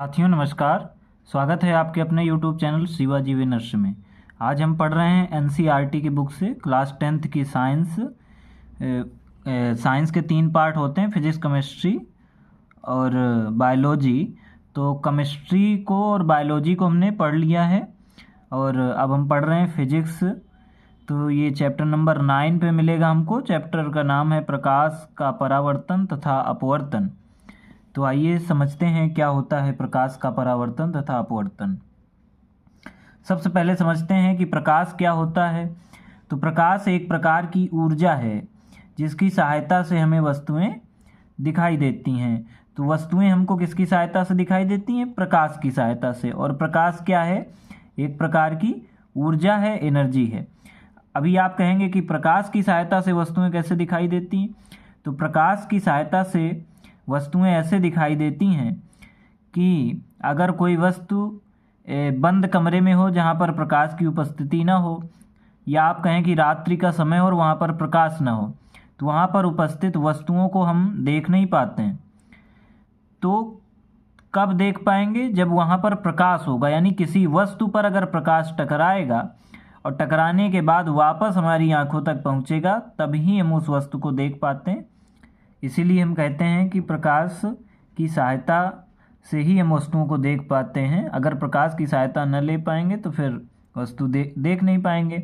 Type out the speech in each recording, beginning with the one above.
साथियों नमस्कार। स्वागत है आपके अपने YouTube चैनल शिवाजी विनर्स में। आज हम पढ़ रहे हैं NCERT की बुक से क्लास 10th की साइंस के 3 पार्ट होते हैं, फिजिक्स, केमिस्ट्री और बायोलॉजी। तो केमिस्ट्री को और बायोलॉजी को हमने पढ़ लिया है और अब हम पढ़ रहे हैं फिजिक्स। तो ये चैप्टर नंबर 9 पे मिलेगा हमको। चैप्टर का नाम है प्रकाश का परावर्तन तथा अपवर्तन। तो आइए समझते हैं क्या होता है प्रकाश का परावर्तन तथा अपवर्तन। सबसे पहले समझते हैं कि प्रकाश क्या होता है। तो प्रकाश एक प्रकार की ऊर्जा है जिसकी सहायता से हमें वस्तुएं दिखाई देती हैं। तो वस्तुएं हमको किसकी सहायता से दिखाई देती हैं? प्रकाश की सहायता से। और प्रकाश क्या है? एक प्रकार की ऊर्जा है, एनर्जी है। अभी आप कहेंगे कि प्रकाश की सहायता से वस्तुएं कैसे दिखाई देती हैं? तो प्रकाश की सहायता से वस्तुएं ऐसे दिखाई देती हैं कि अगर कोई वस्तु बंद कमरे में हो जहाँ पर प्रकाश की उपस्थिति ना हो, या आप कहें कि रात्रि का समय हो और वहाँ पर प्रकाश ना हो, तो वहाँ पर उपस्थित वस्तुओं को हम देख नहीं पाते हैं। तो कब देख पाएंगे? जब वहाँ पर प्रकाश होगा, यानी किसी वस्तु पर अगर प्रकाश टकराएगा और टकराने के बाद वापस हमारी आंखों तक पहुँचेगा, तभी हम उस वस्तु को देख पाते हैं। इसीलिए हम कहते हैं कि प्रकाश की सहायता से ही हम वस्तुओं को देख पाते हैं। अगर प्रकाश की सहायता न ले पाएंगे तो फिर वस्तु देख नहीं पाएंगे।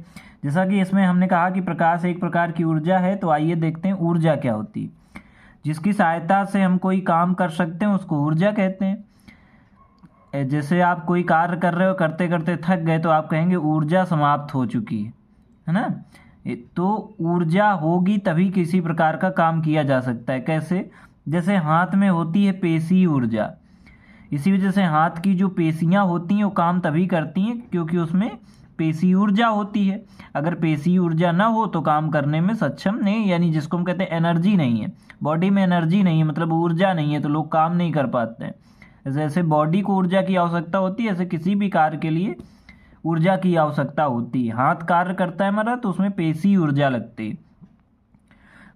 जैसा कि इसमें हमने कहा कि प्रकाश एक प्रकार की ऊर्जा है, तो आइए देखते हैं ऊर्जा क्या होती है। जिसकी सहायता से हम कोई काम कर सकते हैं उसको ऊर्जा कहते हैं। जैसे आप कोई कार्य कर रहे हो, करते करते थक गए, तो आप कहेंगे ऊर्जा समाप्त हो चुकी है ना। तो ऊर्जा होगी तभी किसी प्रकार का काम किया जा सकता है। कैसे? जैसे हाथ में होती है पेशी ऊर्जा, इसी वजह से हाथ की जो पेशियां होती हैं वो काम तभी करती हैं क्योंकि उसमें पेशी ऊर्जा होती है। अगर पेशी ऊर्जा ना हो तो काम करने में सक्षम नहीं, यानी जिसको हम कहते हैं एनर्जी नहीं है, बॉडी में एनर्जी नहीं है, मतलब ऊर्जा नहीं है, तो लोग काम नहीं कर पाते हैं। जैसे बॉडी को ऊर्जा की आवश्यकता होती है, ऐसे किसी भी कार्य के लिए ऊर्जा की आवश्यकता होती है। हाथ कार्य करता है हमारा तो उसमें पेशी ऊर्जा लगती है।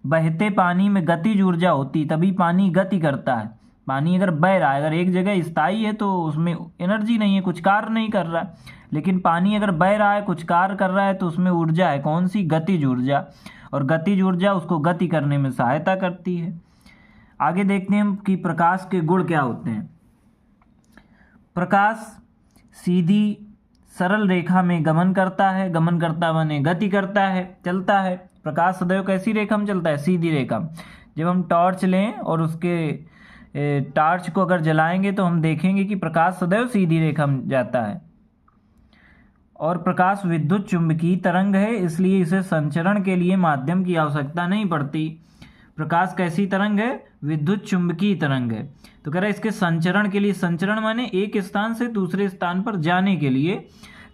बहते पानी में गतिज ऊर्जा होती है, तभी पानी गति करता है। पानी अगर बह रहा है, अगर एक जगह स्थायी है तो उसमें एनर्जी नहीं है, कुछ कार्य नहीं कर रहा है। लेकिन पानी अगर बह रहा है, कुछ कार्य कर रहा है, तो उसमें ऊर्जा है। कौन सी? गतिज ऊर्जा। और गतिज ऊर्जा उसको गति करने में सहायता करती है। आगे देखते हैं कि प्रकाश के गुण क्या होते हैं। प्रकाश सीधी सरल रेखा में गमन करता है। गमन करता माने गति करता है, चलता है। प्रकाश सदैव कैसी रेखा में चलता है? सीधी रेखा। जब हम टॉर्च लें और उसके टॉर्च को अगर जलाएंगे तो हम देखेंगे कि प्रकाश सदैव सीधी रेखा में जाता है। और प्रकाश विद्युत चुंबकीय तरंग है, इसलिए इसे संचरण के लिए माध्यम की आवश्यकता नहीं पड़ती। प्रकाश कैसी तरंग है? विद्युत चुंबकीय तरंग है। तो कह रहा है इसके संचरण के लिए, संचरण माने एक स्थान से दूसरे स्थान पर जाने के लिए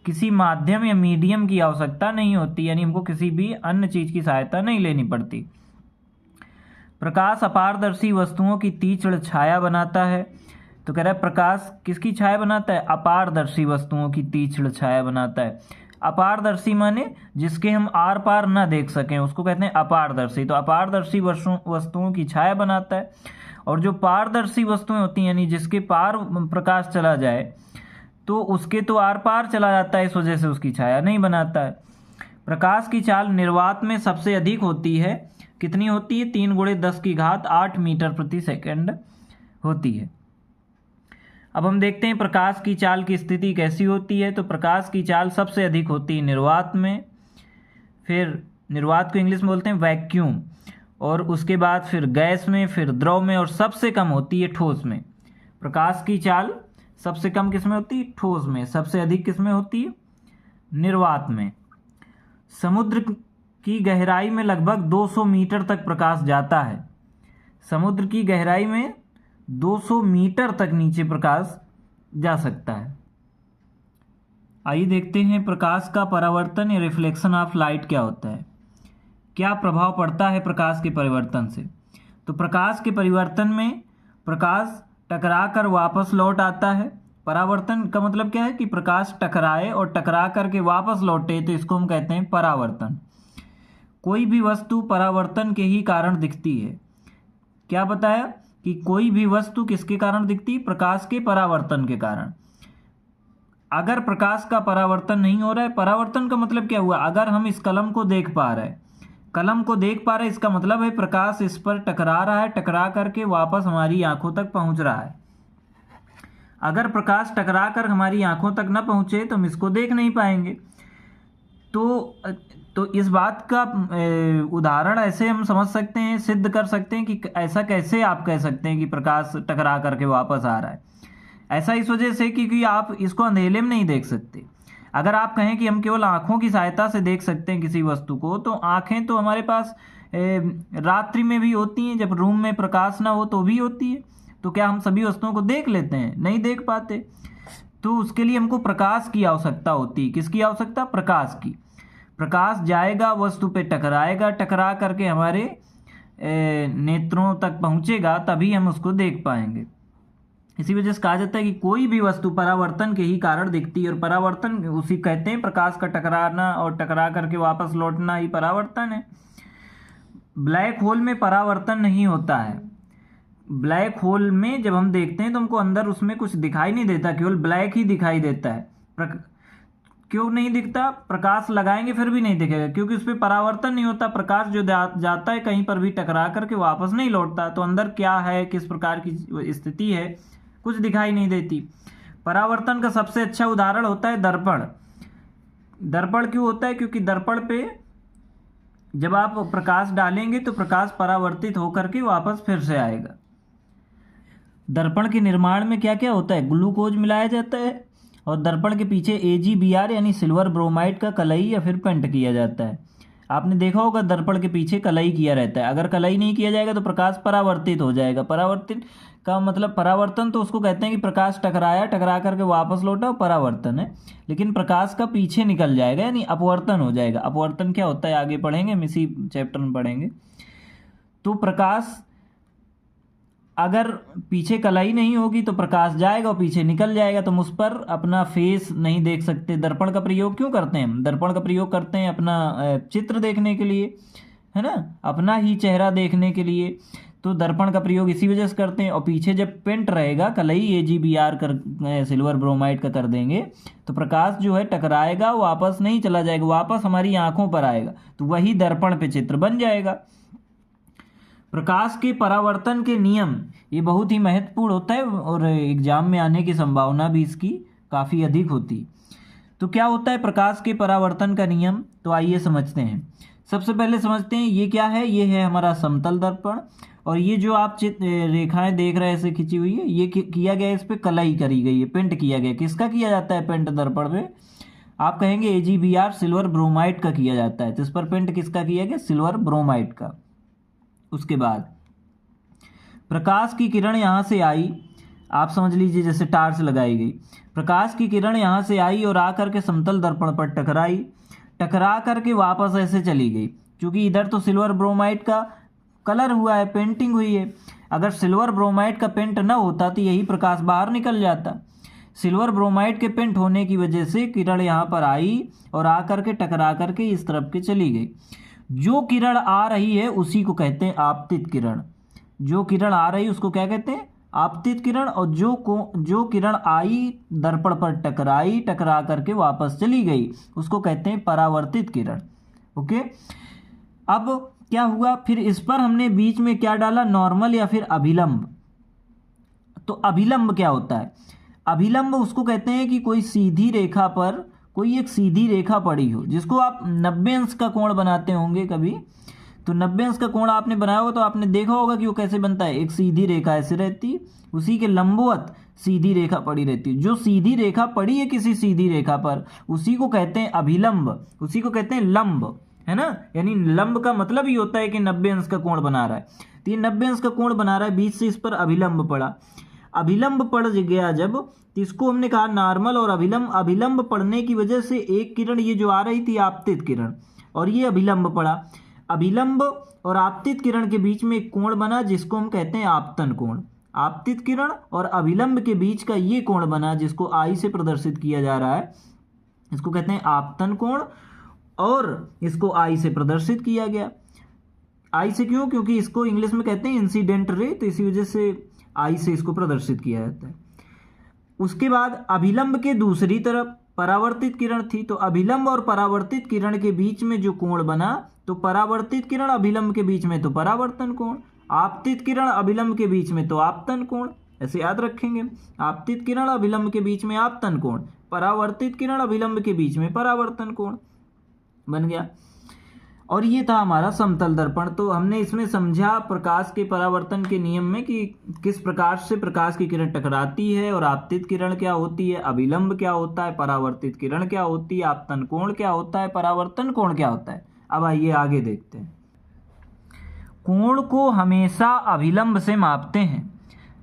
किसी माध्यम या मीडियम की आवश्यकता नहीं होती, यानी हमको किसी भी अन्य चीज की सहायता नहीं लेनी पड़ती। प्रकाश अपारदर्शी वस्तुओं की तीक्ष्ण छाया बनाता है। तो कह रहा है प्रकाश किसकी छाया बनाता है? अपारदर्शी वस्तुओं की तीक्ष्ण छाया बनाता है। अपारदर्शी माने जिसके हम आर पार ना देख सकें, उसको कहते हैं अपारदर्शी। तो अपारदर्शी वस्तुओं की छाया बनाता है। और जो पारदर्शी वस्तुएं होती हैं, यानी जिसके पार प्रकाश चला जाए तो उसके तो आर पार चला जाता है, इस वजह से उसकी छाया नहीं बनाता है। प्रकाश की चाल निर्वात में सबसे अधिक होती है। कितनी होती है? 3 × 10⁸ मीटर प्रति सेकंड होती है। अब हम देखते हैं प्रकाश की चाल की स्थिति कैसी होती है। तो प्रकाश की चाल सबसे अधिक होती है निर्वात में, फिर निर्वात को इंग्लिश में बोलते हैं वैक्यूम, और उसके बाद फिर गैस में, फिर द्रव में, और सबसे कम होती है ठोस में। प्रकाश की चाल सबसे कम किस में होती है? ठोस में। सबसे अधिक किस में होती है? निर्वात में। समुद्र की गहराई में लगभग 200 मीटर तक प्रकाश जाता है। समुद्र की गहराई में 200 मीटर तक नीचे प्रकाश जा सकता है। आइए देखते हैं प्रकाश का परावर्तन या रिफ्लेक्शन ऑफ लाइट क्या होता है। क्या प्रभाव पड़ता है प्रकाश के परिवर्तन से? तो प्रकाश के परिवर्तन में प्रकाश टकरा कर वापस लौट आता है। परावर्तन का मतलब क्या है? कि प्रकाश टकराए और टकरा करके वापस लौटे, तो इसको हम कहते हैं परावर्तन। कोई भी वस्तु परावर्तन के ही कारण दिखती है। क्या बताया? कि कोई भी वस्तु किसके कारण दिखती? प्रकाश के परावर्तन के कारण। अगर प्रकाश का परावर्तन नहीं हो रहा है, परावर्तन का मतलब क्या हुआ? अगर हम इस कलम को देख पा रहे हैं, कलम को देख पा रहे हैं, इसका मतलब है प्रकाश इस पर टकरा रहा है, टकरा करके वापस हमारी आंखों तक पहुंच रहा है। अगर प्रकाश टकरा कर हमारी आंखों तक न पहुंचे तो हम इसको देख नहीं पाएंगे। तो इस बात का उदाहरण ऐसे हम समझ सकते हैं, सिद्ध कर सकते हैं कि ऐसा कैसे आप कह सकते हैं कि प्रकाश टकरा करके वापस आ रहा है। ऐसा इस वजह से क्योंकि आप इसको अंधेरे में नहीं देख सकते। अगर आप कहें कि हम केवल आँखों की सहायता से देख सकते हैं किसी वस्तु को, तो आँखें तो हमारे पास रात्रि में भी होती हैं, जब रूम में प्रकाश ना हो तो भी होती है। तो क्या हम सभी वस्तुओं को देख लेते हैं? नहीं देख पाते। तो उसके लिए हमको प्रकाश की आवश्यकता होती है। किसकी आवश्यकता? प्रकाश की। प्रकाश जाएगा, वस्तु पे टकराएगा, टकरा करके हमारे नेत्रों तक पहुंचेगा, तभी हम उसको देख पाएंगे। इसी वजह से कहा जाता है कि कोई भी वस्तु परावर्तन के ही कारण दिखती है, और परावर्तन उसी कहते हैं, प्रकाश का टकराना और टकरा करके वापस लौटना ही परावर्तन है। ब्लैक होल में परावर्तन नहीं होता है। ब्लैक होल में जब हम देखते हैं तो हमको अंदर उसमें कुछ दिखाई नहीं देता, केवल ब्लैक ही दिखाई देता है। क्यों नहीं दिखता? प्रकाश लगाएंगे फिर भी नहीं दिखेगा, क्योंकि उस पर परावर्तन नहीं होता। प्रकाश जो जाता है कहीं पर भी टकरा करके वापस नहीं लौटता, तो अंदर क्या है, किस प्रकार की स्थिति है, कुछ दिखाई नहीं देती। परावर्तन का सबसे अच्छा उदाहरण होता है दर्पण। दर्पण क्यों होता है? क्योंकि दर्पण पे जब आप प्रकाश डालेंगे तो प्रकाश परावर्तित होकर के वापस फिर से आएगा। दर्पण के निर्माण में क्या क्या होता है? ग्लूकोज मिलाया जाता है, और दर्पण के पीछे AgBr यानी सिल्वर ब्रोमाइड का कलई या फिर पेंट किया जाता है। आपने देखा होगा दर्पण के पीछे कलई किया रहता है। अगर कलई नहीं किया जाएगा तो प्रकाश परावर्तित हो जाएगा। परावर्तित का मतलब परावर्तन तो उसको कहते हैं कि प्रकाश टकराया, टकरा करके वापस लौटा, परावर्तन है। लेकिन प्रकाश का पीछे निकल जाएगा यानी अपवर्तन हो जाएगा। अपवर्तन क्या होता है आगे पढ़ेंगे, हम इसी चैप्टर में पढ़ेंगे। तो प्रकाश अगर पीछे कलाई नहीं होगी तो प्रकाश जाएगा और पीछे निकल जाएगा, तो हम उस पर अपना फेस नहीं देख सकते। दर्पण का प्रयोग क्यों करते हैं? हम दर्पण का प्रयोग करते हैं अपना चित्र देखने के लिए, है ना, अपना ही चेहरा देखने के लिए। तो दर्पण का प्रयोग इसी वजह से करते हैं। और पीछे जब पेंट रहेगा, कलई AgBr कर सिल्वर ब्रोमाइड का कर देंगे, तो प्रकाश जो है टकराएगा, वापस नहीं चला जाएगा, वापस हमारी आंखों पर आएगा, तो वही दर्पण पे चित्र बन जाएगा। प्रकाश के परावर्तन के नियम ये बहुत ही महत्वपूर्ण होता है, और एग्जाम में आने की संभावना भी इसकी काफ़ी अधिक होती है। तो क्या होता है प्रकाश के परावर्तन का नियम? तो आइए समझते हैं। सबसे पहले समझते हैं ये क्या है। ये है हमारा समतल दर्पण, और ये जो आप रेखाएं देख रहे हैं ऐसे खिंची हुई है, ये किया गया है, इस पर कलाई करी गई है, पेंट किया गया। किसका किया जाता है पेंट दर्पण में? आप कहेंगे AgBr सिल्वर ब्रोमाइड का किया जाता है। तो इस पर पेंट किसका किया गया? सिल्वर ब्रोमाइड का। उसके बाद प्रकाश की किरण यहाँ से आई, आप समझ लीजिए जैसे टार्च लगाई गई। प्रकाश की किरण यहाँ से आई और आकर के समतल दर्पण पर टकराई, टकरा करके वापस ऐसे चली गई। क्योंकि इधर तो सिल्वर ब्रोमाइड का कलर हुआ है, पेंटिंग हुई है। अगर सिल्वर ब्रोमाइड का पेंट न होता तो यही प्रकाश बाहर निकल जाता। सिल्वर ब्रोमाइड के पेंट होने की वजह से किरण यहाँ पर आई और आकर के टकरा करके इस तरफ के चली गई। जो किरण आ रही है उसी को कहते हैं आपतित किरण। जो किरण आ रही है उसको क्या कहते हैं? आपतित किरण। और जो किरण आई दर्पण पर टकराई, टकरा करके वापस चली गई, उसको कहते हैं परावर्तित किरण। ओके, अब क्या हुआ फिर? इस पर हमने बीच में क्या डाला? नॉर्मल या फिर अभिलंब। तो अभिलंब क्या होता है? अभिलंब उसको कहते हैं कि कोई सीधी रेखा पर कोई एक सीधी रेखा पड़ी हो, जिसको आप 90 अंश का कोण बनाते होंगे कभी। तो 90 अंश का कोण आपने बनाया हो तो आपने देखा होगा कि वो कैसे बनता है। एक सीधी रेखा ऐसे रहती, उसी के लंबवत सीधी रेखा पड़ी रहती है। जो सीधी रेखा पड़ी है किसी सीधी रेखा पर, उसी को कहते हैं अभिलंब, उसी को कहते हैं लंब, है ना। यानी लंब का मतलब ही होता है कि 90 अंश का कोण बना रहा है। तो ये 90 अंश का कोण बना रहा है, बीच से इस पर अभिलंब पड़ा। अभिलंब पड़ गया जब, तो इसको हमने कहा नॉर्मल और अभिलंब। अभिलंब पड़ने की वजह से एक किरण ये जो आ रही थी आपतित किरण, और ये अभिलंब पड़ा। अभिलंब और आपतित किरण के बीच में एक कोण बना जिसको हम कहते हैं आपतन कोण। आपतित किरण और अभिलंब के बीच का ये कोण बना जिसको आई से प्रदर्शित किया जा रहा है, इसको कहते हैं आपतन कोण, और इसको आई से प्रदर्शित किया गया। आई से क्यों? क्योंकि इसको इंग्लिश में कहते हैं इंसिडेंट रे, तो इसी वजह से आई से इसको प्रदर्शित किया जाता है। उसके बाद अभिलंब के दूसरी तरफ परावर्तित किरण थी, तो अभिलंब और परावर्तित किरण के बीच में जो कोण बना, तो परावर्तित किरण अभिलंब के बीच में तो परावर्तन कोण, आपतित किरण अभिलंब के बीच में तो आपतन कोण, ऐसे याद रखेंगे। आपतित किरण अभिलंब के बीच में आपतन कोण, परावर्तित किरण अभिलंब के बीच में परावर्तन कोण बन गया। और ये था हमारा समतल दर्पण। तो हमने इसमें समझा प्रकाश के परावर्तन के नियम में कि किस प्रकार से प्रकाश की किरण टकराती है, और आपतित किरण क्या होती है, अभिलंब क्या होता है, परावर्तित किरण क्या होती है, आपतन कोण क्या होता है, परावर्तन कोण क्या होता है। अब आइए आगे देखते हैं। कोण को हमेशा अभिलंब से मापते हैं,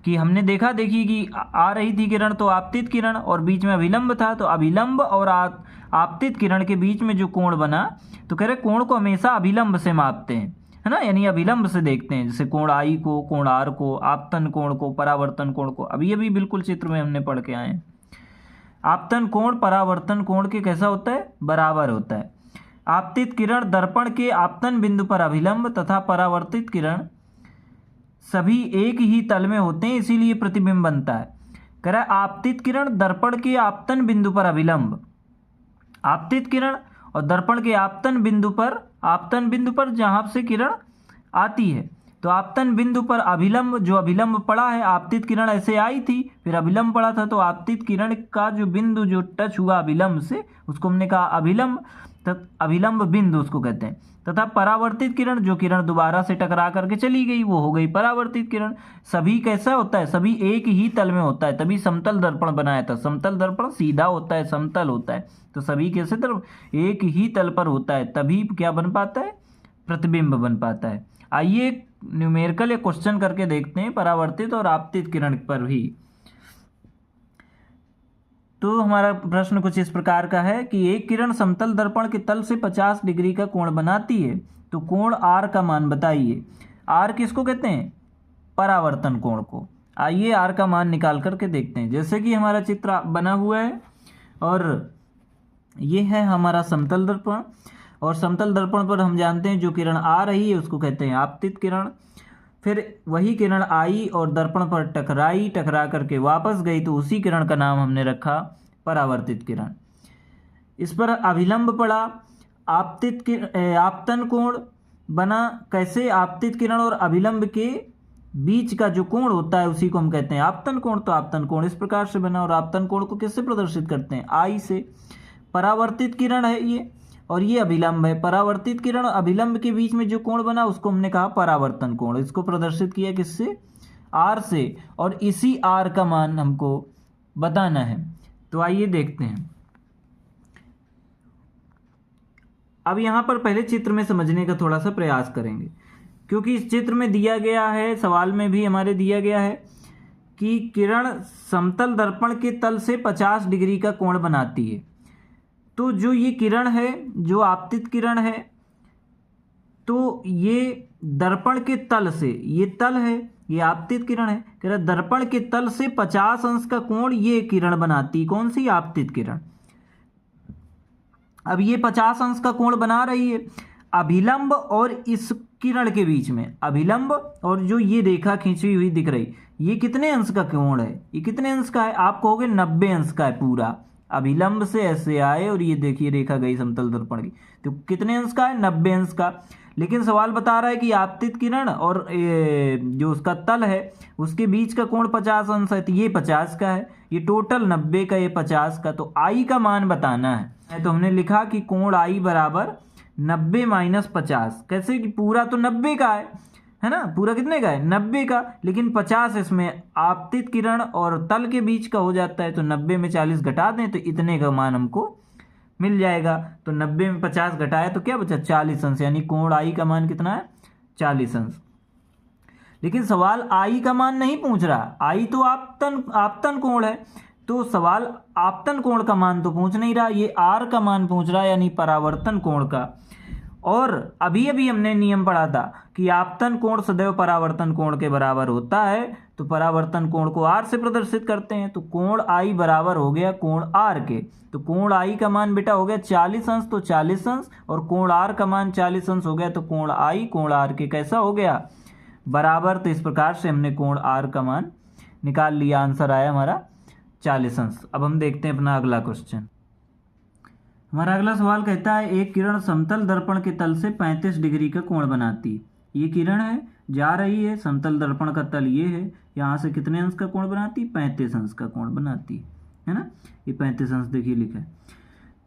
कि हमने देखा देखी कि आ रही थी किरण तो आपतित किरण और बीच में अभिलंब था, तो अभिलंब और आपतित किरण के बीच में जो कोण बना, तो कह रहे कोण को हमेशा अभिलंब से मापते हैं, है ना, यानी अभिलंब से देखते हैं। जैसे कोण आई को, कोण आर को, आपतन कोण को, परावर्तन कोण को, अभी अभी बिल्कुल चित्र में हमने पढ़ के आए हैं। आपतन कोण परावर्तन कोण के कैसा होता है, बराबर होता है। आपतित किरण दर्पण के आपतन बिंदु पर अभिलंब तथा परावर्तित किरण सभी एक ही तल में होते हैं, इसीलिए प्रतिबिंब बनता है। कह रहा है आपतित किरण दर्पण के आपतन बिंदु पर अभिलंब, आपतित किरण और दर्पण के आपतन बिंदु पर जहां से किरण आती है, तो आपतन बिंदु पर अभिलंब, जो अभिलंब पड़ा है, आपतित किरण ऐसे आई थी फिर अभिलंब पड़ा था, तो आपतित किरण का जो बिंदु जो टच हुआ अभिलंब से, उसको हमने कहा अभिलंब, अभिलंब बिंदु उसको कहते हैं। तथा परावर्तित किरण, जो किरण दोबारा से टकरा करके चली गई, वो हो गई परावर्तित किरण। सभी कैसा होता है, सभी एक ही तल में होता है, तभी समतल दर्पण बनाया था। समतल दर्पण सीधा होता है, समतल होता है, तो सभी कैसे तरफ एक ही तल पर होता है, तभी क्या बन पाता है, प्रतिबिंब बन पाता है। आइए न्यूमेरिकल या क्वेश्चन करके देखते हैं परावर्तित और आपतित किरण पर भी। तो हमारा प्रश्न कुछ इस प्रकार का है कि एक किरण समतल दर्पण के तल से 50 डिग्री का कोण बनाती है, तो कोण आर का मान बताइए। आर किसको कहते हैं, परावर्तन कोण को। आइए आर का मान निकाल करके देखते हैं। जैसे कि हमारा चित्र बना हुआ है और ये है हमारा समतल दर्पण, और समतल दर्पण पर हम जानते हैं जो किरण आ रही है उसको कहते हैं आपतित किरण। फिर वही किरण आई और दर्पण पर टकराई, टकरा करके वापस गई, तो उसी किरण का नाम हमने रखा परावर्तित किरण। इस पर अभिलंब पड़ा, आपतन कोण बना। कैसे, आपतित किरण और अभिलंब के बीच का जो कोण होता है उसी को हम कहते हैं आपतन कोण। तो आपतन कोण इस प्रकार से बना, और आपतन कोण को किससे प्रदर्शित करते हैं, आई से। परावर्तित किरण है ये, और ये अभिलंब है। परावर्तित किरण और अभिलंब के बीच में जो कोण बना उसको हमने कहा परावर्तन कोण। इसको प्रदर्शित किया किससे, आर से, और इसी आर का मान हमको बताना है। तो आइए देखते हैं। अब यहां पर पहले चित्र में समझने का थोड़ा सा प्रयास करेंगे, क्योंकि इस चित्र में दिया गया है, सवाल में भी हमारे दिया गया है कि किरण समतल दर्पण के तल से 50 डिग्री का कोण बनाती है। तो जो ये किरण है, जो आपतित किरण है, तो ये दर्पण के तल से, ये तल है, ये आपतित किरण है, कह रहा दर्पण के तल से 50 अंश का कोण ये किरण बनाती, कौन सी, आपतित किरण। अब ये 50 अंश का कोण बना रही है अभिलंब और इस किरण के बीच में। अभिलंब और जो ये रेखा खींची हुई दिख रही, ये कितने अंश का कोण है, ये कितने अंश का है, आप कहोगे 90 अंश का है पूरा। अभिलंब से ऐसे आए और ये देखिए रेखा गई समतल दर्पण की, तो कितने अंश का है, 90 अंश का। लेकिन सवाल बता रहा है कि आपतित किरण और जो उसका तल है उसके बीच का कोण 50 अंश है, तो ये 50 का है, ये टोटल 90 का, ये 50 का। तो आई का मान बताना है, तो हमने लिखा कि कोण आई बराबर 90 माइनस 50। कैसे कि पूरा तो 90 का है ना, पूरा कितने का है, 90 का, लेकिन 50 इसमें आपतित किरण और तल के बीच का हो जाता है, तो 90 में 40 घटा दें तो इतने का मान हमको मिल जाएगा। तो 90 में 50 घटाया तो क्या बचा, 40 अंश, यानी कोण आई का मान कितना है, 40 अंश। लेकिन सवाल आई का मान नहीं पूछ रहा, आई तो आपतन कोण है, तो सवाल आपतन कोण का मान तो पूछ नहीं रहा, ये आर का मान पूछ रहा है, यानी परावर्तन कोण का। और अभी अभी हमने नियम पढ़ा था कि आपतन कोण सदैव परावर्तन कोण के बराबर होता है, तो परावर्तन कोण को r से प्रदर्शित करते हैं। तो कोण I बराबर हो गया कोण R के, तो कोण I का मान बेटा हो गया 40 अंश, तो 40 अंश, और कोण R का मान 40 अंश हो गया, तो कोण I कोण R के कैसा हो गया, बराबर। तो इस प्रकार से हमने कोण R का मान निकाल लिया, आंसर आया हमारा 40 अंश। अब हम देखते हैं अपना अगला क्वेश्चन। हमारा अगला सवाल कहता है एक किरण समतल दर्पण के तल से 35 डिग्री का कोण बनाती। ये किरण है, जा रही है, समतल दर्पण का तल ये है, यहाँ से कितने अंश का कोण बनाती, 35 अंश का कोण बनाती है ना। ये 35 अंश देखिए लिखा है।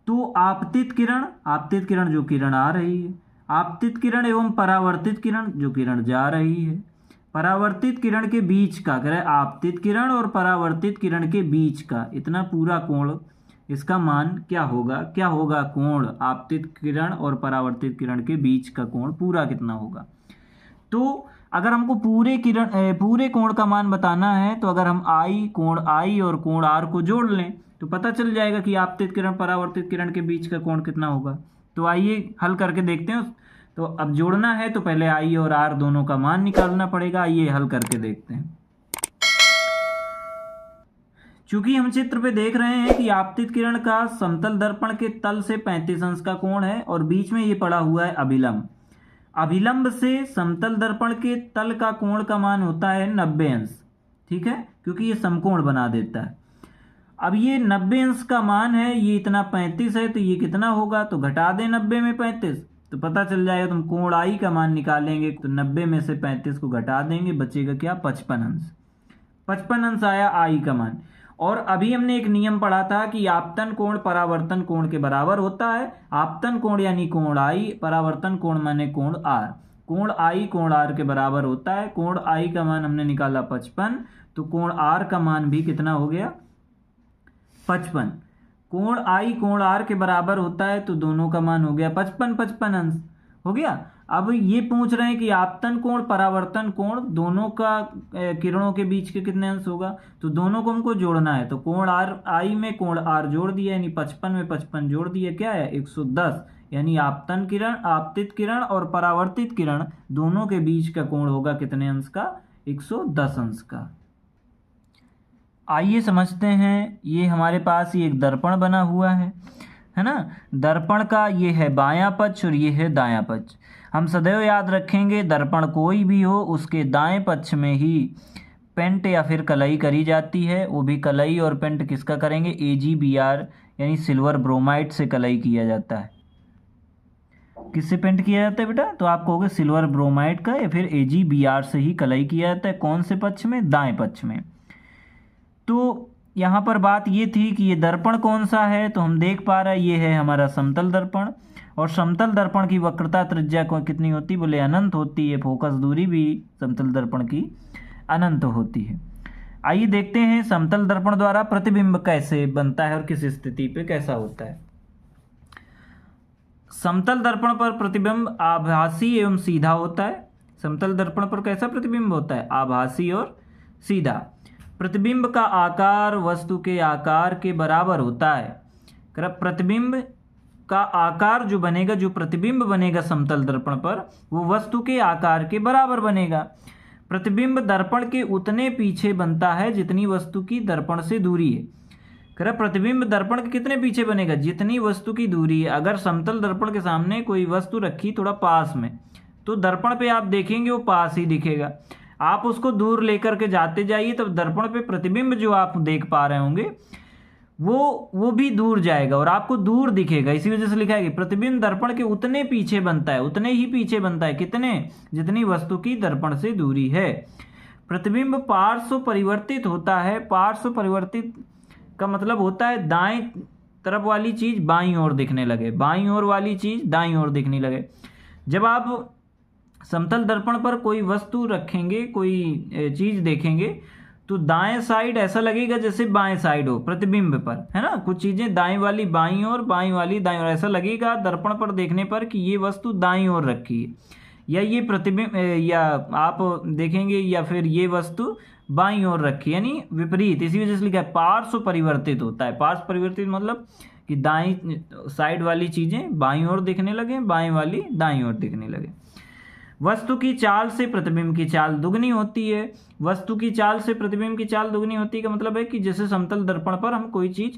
तो आपतित किरण जो किरण आ रही है, आपतित किरण एवं परावर्तित किरण जो किरण जा रही है, परावर्तित किरण के बीच का, कह रहे आपतित किरण और परावर्तित किरण के बीच का इतना पूरा कोण, इसका मान क्या होगा कोण आपतित किरण और परावर्तित किरण के बीच का कोण पूरा कितना होगा। तो अगर हमको पूरे कोण का मान बताना है, तो अगर हम कोण I और कोण R को जोड़ लें तो पता चल जाएगा कि आपतित किरण परावर्तित किरण के बीच का कोण कितना होगा। तो आइए हल करके देखते हैं। तो अब जोड़ना है तो पहले I और R दोनों का मान निकालना पड़ेगा। आइए हल करके देखते हैं। चूंकि हम चित्र पे देख रहे हैं कि आपतित किरण का समतल दर्पण के तल से 35 अंश का कोण है और बीच में ये पड़ा हुआ है अभिलंब। अभिलंब से समतल दर्पण के तल का कोण का मान होता है 90 अंश, ठीक है, क्योंकि ये समकोण बना देता है। अब ये 90 अंश का मान है, ये इतना 35 है, तो ये कितना होगा, तो घटा दें 90 में 35, तो पता चल जाएगा। तुम कोण I का मान निकालेंगे तो 90 में से 35 को घटा देंगे, बचेगा क्या, 55 अंश। 55 अंश आया I का मान। और अभी हमने एक नियम पढ़ा था कि आपतन कोण परावर्तन कोण के बराबर होता है। आपतन कोण यानी कोण I, परावर्तन कोण माने कोण R। कोण I कोण R के बराबर होता है। कोण I का मान हमने निकाला 55, तो कोण R का मान भी कितना हो गया, 55। कोण I कोण R के बराबर होता है, तो दोनों का मान हो गया 55 अंश हो गया। अब ये पूछ रहे हैं कि आपतन कोण परावर्तन कोण दोनों का किरणों के बीच के कितने अंश होगा, तो दोनों को हमको जोड़ना है। तो कोण I में कोण R जोड़ दिया, यानी 55 में 55 जोड़ दिया, क्या है 110, यानी आपतित किरण और परावर्तित किरण दोनों के बीच का कोण होगा कितने अंश का, 110 अंश का। आइए समझते हैं। ये हमारे पास ये एक दर्पण बना हुआ है ना। दर्पण का ये है बायां पक्ष और ये है दायां पक्ष। हम सदैव याद रखेंगे दर्पण कोई भी हो उसके दाएं पक्ष में ही पेंट या फिर कलई करी जाती है। वो भी कलई और पेंट किसका करेंगे, AgBr यानी सिल्वर ब्रोमाइड से कलई किया जाता है। किससे पेंट किया जाता है बेटा, तो आप कहोगे सिल्वर ब्रोमाइड का, या फिर AgBr से ही कलई किया जाता है। कौन से पक्ष में, दाएं पक्ष में। तो यहाँ पर बात ये थी कि ये दर्पण कौन सा है, तो हम देख पा रहे हैं ये है हमारा समतल दर्पण। और समतल दर्पण की वक्रता त्रिज्या कितनी होती, बोले अनंत होती है। फोकस दूरी भी समतल दर्पण की अनंत होती है। आइए देखते हैं समतल दर्पण द्वारा प्रतिबिंब कैसे बनता है और किस स्थिति पे कैसा होता है। समतल दर्पण पर प्रतिबिंब आभासी एवं सीधा होता है। समतल दर्पण पर कैसा प्रतिबिंब होता है, आभासी और सीधा। प्रतिबिंब का आकार वस्तु के आकार के बराबर होता है। प्रतिबिंब का आकार जो बनेगा, जो प्रतिबिंब बनेगा समतल दर्पण पर, वो वस्तु के आकार के बराबर बनेगा। प्रतिबिंब दर्पण के उतने पीछे बनता है जितनी वस्तु की दर्पण से दूरी है। प्रतिबिंब दर्पण के कितने पीछे बनेगा, जितनी वस्तु की दूरी है। अगर समतल दर्पण के सामने कोई वस्तु रखी थोड़ा पास में, तो दर्पण पे आप देखेंगे वो पास ही दिखेगा। आप उसको दूर लेकर के जाते जाइए, तब दर्पण पे प्रतिबिंब जो आप देख पा रहे होंगे वो भी दूर जाएगा और आपको दूर दिखेगा। इसी वजह से लिखा है कि प्रतिबिंब दर्पण के उतने पीछे बनता है, उतने ही पीछे बनता है, कितने, जितनी वस्तु की दर्पण से दूरी है। प्रतिबिंब पार्श्व परिवर्तित होता है। पार्श्व परिवर्तित का मतलब होता है दाएं तरफ वाली चीज बाईं ओर दिखने लगे, बाईं ओर वाली चीज दाईं ओर दिखने लगे। जब आप समतल दर्पण पर कोई वस्तु रखेंगे, कोई चीज देखेंगे, तो दाएं साइड ऐसा लगेगा जैसे बाएं साइड हो प्रतिबिंब पर, है ना। कुछ चीजें दाएं वाली बाईं ओर, बाईं वाली दाईं ओर, ऐसा लगेगा दर्पण पर देखने पर कि ये वस्तु दाईं ओर रखी है, या ये प्रतिबिंब, या आप देखेंगे या फिर ये वस्तु बाईं ओर रखी है, यानी विपरीत। इसी वजह से लिखा है पार्श्व परिवर्तित होता है। पार्श्व परिवर्तित मतलब कि दाईं साइड वाली चीज़ें बाईं ओर दिखने लगे, बाएं वाली दाईं ओर दिखने लगे। वस्तु की चाल से प्रतिबिंब की चाल दुगनी होती है। वस्तु की चाल से प्रतिबिंब की चाल दुगनी होती है का मतलब है कि जैसे समतल दर्पण पर हम कोई चीज़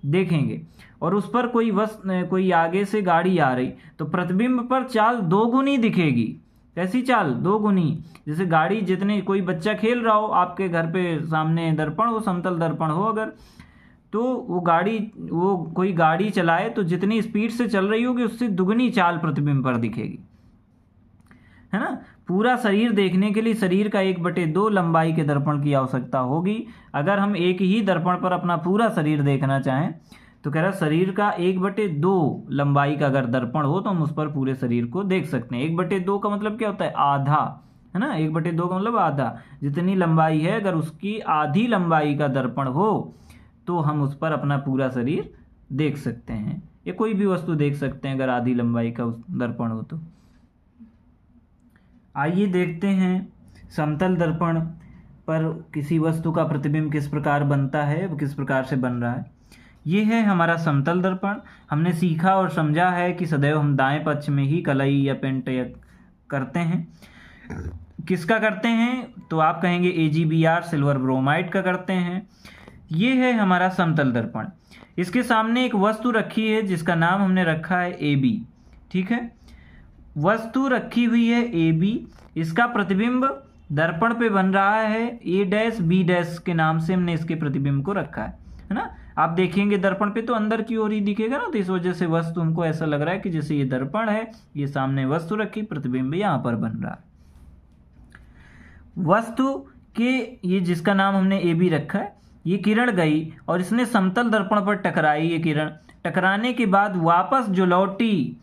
देखेंगे और उस पर कोई आगे से गाड़ी आ रही तो प्रतिबिंब पर चाल दोगुनी दिखेगी। कैसी चाल? दोगुनी। जैसे गाड़ी जितने, कोई बच्चा खेल रहा हो, आपके घर पे सामने दर्पण हो, समतल दर्पण हो अगर, तो वो कोई गाड़ी चलाए तो जितनी स्पीड से चल रही होगी उससे दुगनी चाल प्रतिबिंब पर दिखेगी, है ना। पूरा शरीर देखने के लिए शरीर का 1/2 लंबाई के दर्पण की आवश्यकता होगी। अगर हम एक ही दर्पण पर अपना पूरा शरीर देखना चाहें तो कह रहा शरीर का 1/2 लंबाई का अगर दर्पण हो तो हम उस पर पूरे शरीर को देख सकते हैं। 1/2 का मतलब क्या होता है? आधा, है ना। 1/2 का मतलब आधा। जितनी लंबाई है अगर उसकी आधी लंबाई का दर्पण हो तो हम उस पर अपना पूरा शरीर देख सकते हैं, या कोई भी वस्तु देख सकते हैं अगर आधी लंबाई का उस दर्पण हो तो। आइए देखते हैं समतल दर्पण पर किसी वस्तु का प्रतिबिंब किस प्रकार बनता है, किस प्रकार से बन रहा है। ये है हमारा समतल दर्पण। हमने सीखा और समझा है कि सदैव हम दाएं पक्ष में ही कलई या पेंट करते हैं। किसका करते हैं? तो आप कहेंगे AgBr सिल्वर ब्रोमाइड का करते हैं। ये है हमारा समतल दर्पण। इसके सामने एक वस्तु रखी है जिसका नाम हमने रखा है AB, ठीक है। वस्तु रखी हुई है AB, इसका प्रतिबिंब दर्पण पे बन रहा है A', B' के नाम से हमने इसके प्रतिबिंब को रखा है ना। आप देखेंगे दर्पण पे तो अंदर की ओर ही दिखेगा ना, तो इस वजह से वस्तु हमको ऐसा लग रहा है कि जैसे ये दर्पण है, ये सामने वस्तु रखी, प्रतिबिंब यहाँ पर बन रहा है। वस्तु के ये जिसका नाम हमने AB रखा है, ये किरण गई और इसने समतल दर्पण पर टकराई। ये किरण टकराने के बाद वापस जो लौटी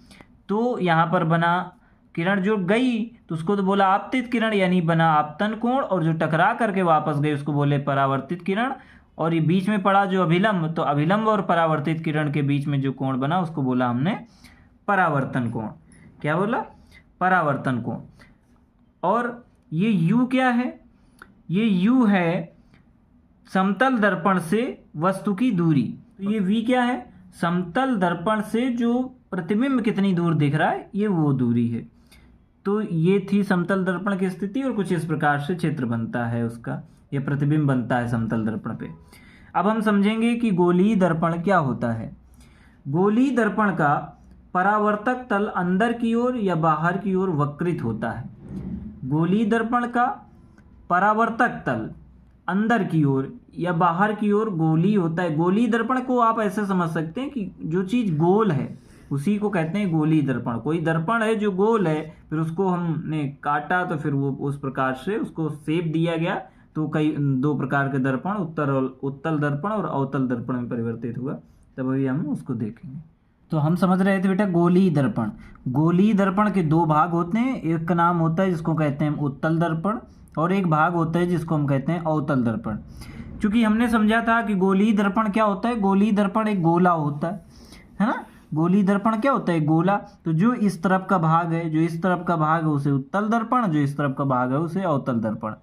तो यहाँ पर बना, किरण जो गई तो उसको तो बोला आपतित किरण, यानी बना आपतन कोण, और जो टकरा करके वापस गई उसको बोले परावर्तित किरण। और ये बीच में पड़ा जो अभिलंब, तो अभिलंब और परावर्तित किरण के बीच में जो कोण बना उसको बोला हमने परावर्तन कोण। क्या बोला? परावर्तन कोण। और ये U क्या है? ये U है समतल दर्पण से वस्तु की दूरी। तो ये V क्या है? समतल दर्पण से जो प्रतिबिंब कितनी दूर दिख रहा है, ये वो दूरी है। तो ये थी समतल दर्पण की स्थिति, और कुछ इस प्रकार से चित्र बनता है उसका, ये प्रतिबिंब बनता है समतल दर्पण पे। अब हम समझेंगे कि गोलीय दर्पण क्या होता है। गोलीय दर्पण का परावर्तक तल अंदर की ओर या बाहर की ओर वक्रित होता है। गोलीय दर्पण का परावर्तक तल अंदर की ओर या बाहर की ओर गोलीय होता है। गोलीय दर्पण को आप ऐसे समझ सकते हैं कि जो चीज़ गोल है उसी को कहते हैं गोलीय दर्पण। कोई दर्पण है जो गोल है, फिर उसको हमने काटा तो फिर वो उस प्रकार से उसको शेप दिया गया, तो कई 2 प्रकार के दर्पण, उत्तल दर्पण और अवतल दर्पण में परिवर्तित हुआ। तब अभी हम उसको देखेंगे। तो हम समझ रहे थे बेटा गोलीय दर्पण। गोलीय दर्पण के 2 भाग होते हैं। एक का नाम होता है जिसको कहते हैं उत्तल दर्पण, और एक भाग होता है जिसको हम कहते हैं अवतल दर्पण। क्योंकि हमने समझा था कि गोलीय दर्पण क्या होता है। गोलीय दर्पण एक गोला होता है ना। गोलीय दर्पण क्या होता है? गोला। तो जो इस तरफ का भाग है, जो इस तरफ का भाग है उसे उत्तल दर्पण, जो इस तरफ का भाग है उसे अवतल दर्पण।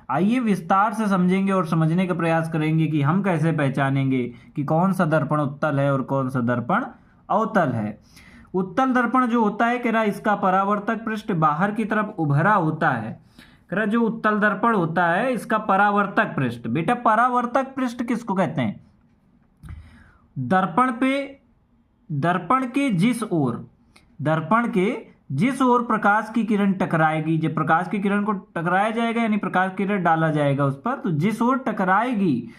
आइए विस्तार से समझेंगे और समझने का प्रयास करेंगे कि हम कैसे पहचानेंगे कि कौन सा दर्पण उत्तल है और कौन सा दर्पण अवतल है। उत्तल दर्पण जो होता है कह रहा इसका परावर्तक पृष्ठ बाहर की तरफ उभरा होता है। कह रहा जो उत्तल दर्पण होता है इसका परावर्तक पृष्ठ, बेटा परावर्तक पृष्ठ किसको कहते हैं? दर्पण के जिस ओर प्रकाश की किरण टकराएगी, जब प्रकाश की किरण को टकराया जाएगा यानी प्रकाश की किरण डाला जाएगा उस पर, तो जिस ओर टकराएगी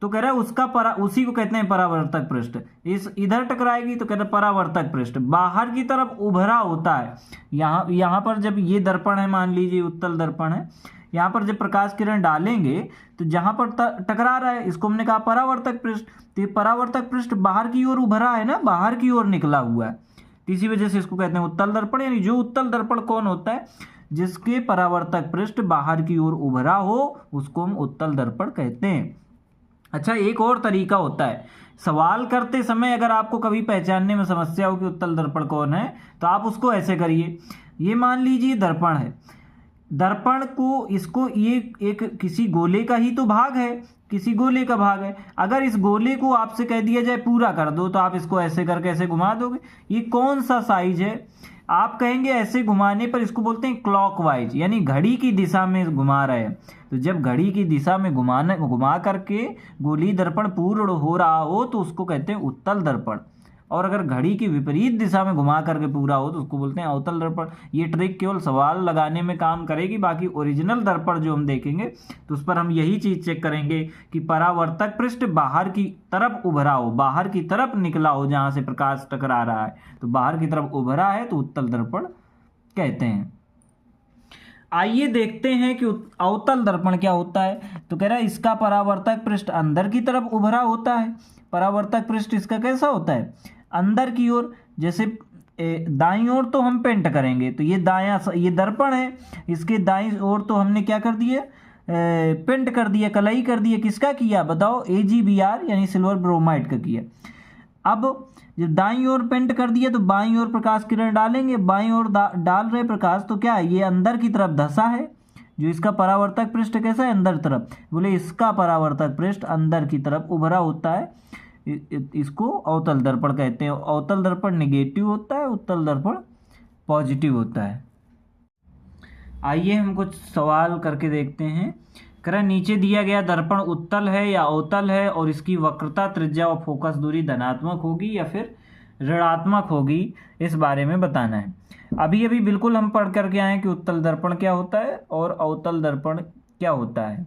तो कह रहा है उसका उसी को कहते हैं परावर्तक पृष्ठ। इधर टकराएगी तो कह रहा है परावर्तक पृष्ठ। बाहर की तरफ उभरा होता है। यहाँ पर जब ये दर्पण है, मान लीजिए उत्तल दर्पण है, यहाँ पर जब प्रकाश किरण डालेंगे तो जहाँ पर टकरा रहा है इसको हमने कहा परावर्तक पृष्ठ। तो ये परावर्तक पृष्ठ बाहर की ओर उभरा है ना, बाहर की ओर निकला हुआ है, तो इसी वजह से इसको कहते हैं उत्तल दर्पण। यानी जो उत्तल दर्पण कौन होता है? जिसके परावर्तक पृष्ठ बाहर की ओर उभरा हो उसको हम उत्तल दर्पण कहते हैं। अच्छा, एक और तरीका होता है। सवाल करते समय अगर आपको कभी पहचानने में समस्या हो कि उत्तल दर्पण कौन है, तो आप उसको ऐसे करिए। ये मान लीजिए दर्पण है, दर्पण को, इसको ये एक किसी गोले का ही तो भाग है, किसी गोले का भाग है। अगर इस गोले को आपसे कह दिया जाए पूरा कर दो, तो आप इसको ऐसे करके ऐसे घुमा दोगे। ये कौन सा साइज है? आप कहेंगे ऐसे घुमाने पर इसको बोलते हैं क्लॉकवाइज, यानी घड़ी की दिशा में घुमा रहे हैं। तो जब घड़ी की दिशा में घुमा करके गोली दर्पण पूर्ण हो रहा हो तो उसको कहते हैं उत्तल दर्पण, और अगर घड़ी की विपरीत दिशा में घुमा करके पूरा हो तो उसको बोलते हैं अवतल दर्पण। ये ट्रिक केवल सवाल लगाने में काम करेगी, बाकी ओरिजिनल दर्पण जो हम देखेंगे तो उस पर हम यही चीज़ चेक करेंगे कि परावर्तक पृष्ठ बाहर की तरफ उभरा हो, बाहर की तरफ निकला हो, जहाँ से प्रकाश टकरा रहा है तो बाहर की तरफ उभरा है तो उत्तल दर्पण कहते हैं। आइए देखते हैं कि अवतल दर्पण क्या होता है। तो कह रहा है इसका परावर्तक पृष्ठ अंदर की तरफ उभरा होता है। परावर्तक पृष्ठ इसका कैसा होता है? अंदर की ओर। जैसे दाईं ओर तो हम पेंट करेंगे, तो ये दायां, ये दर्पण है, इसके दाईं ओर तो हमने क्या कर दिया? पेंट कर दिया, कलई कर दिया। किसका किया बताओ? AgBr यानी सिल्वर ब्रोमाइड का किया। अब जब दाईं ओर पेंट कर दिया तो बाईं ओर प्रकाश किरण डालेंगे, बाईं ओर डाल रहे प्रकाश, तो क्या है? ये अंदर की तरफ धसा है। जो इसका परावर्तक पृष्ठ कैसा है? अंदर तरफ। बोले इसका परावर्तक पृष्ठ अंदर की तरफ उभरा होता है, इसको अवतल दर्पण कहते हैं। अवतल दर्पण नेगेटिव होता है, उत्तल दर्पण पॉजिटिव होता है। आइए हम कुछ सवाल करके देखते हैं। करें नीचे दिया गया दर्पण उत्तल है या अवतल है, और इसकी वक्रता, त्रिज्या व फोकस दूरी धनात्मक होगी या फिर ऋणात्मक होगी, इस बारे में बताना है। अभी अभी बिल्कुल हम पढ़ करके आए कि उत्तल दर्पण क्या होता है और अवतल दर्पण क्या होता है,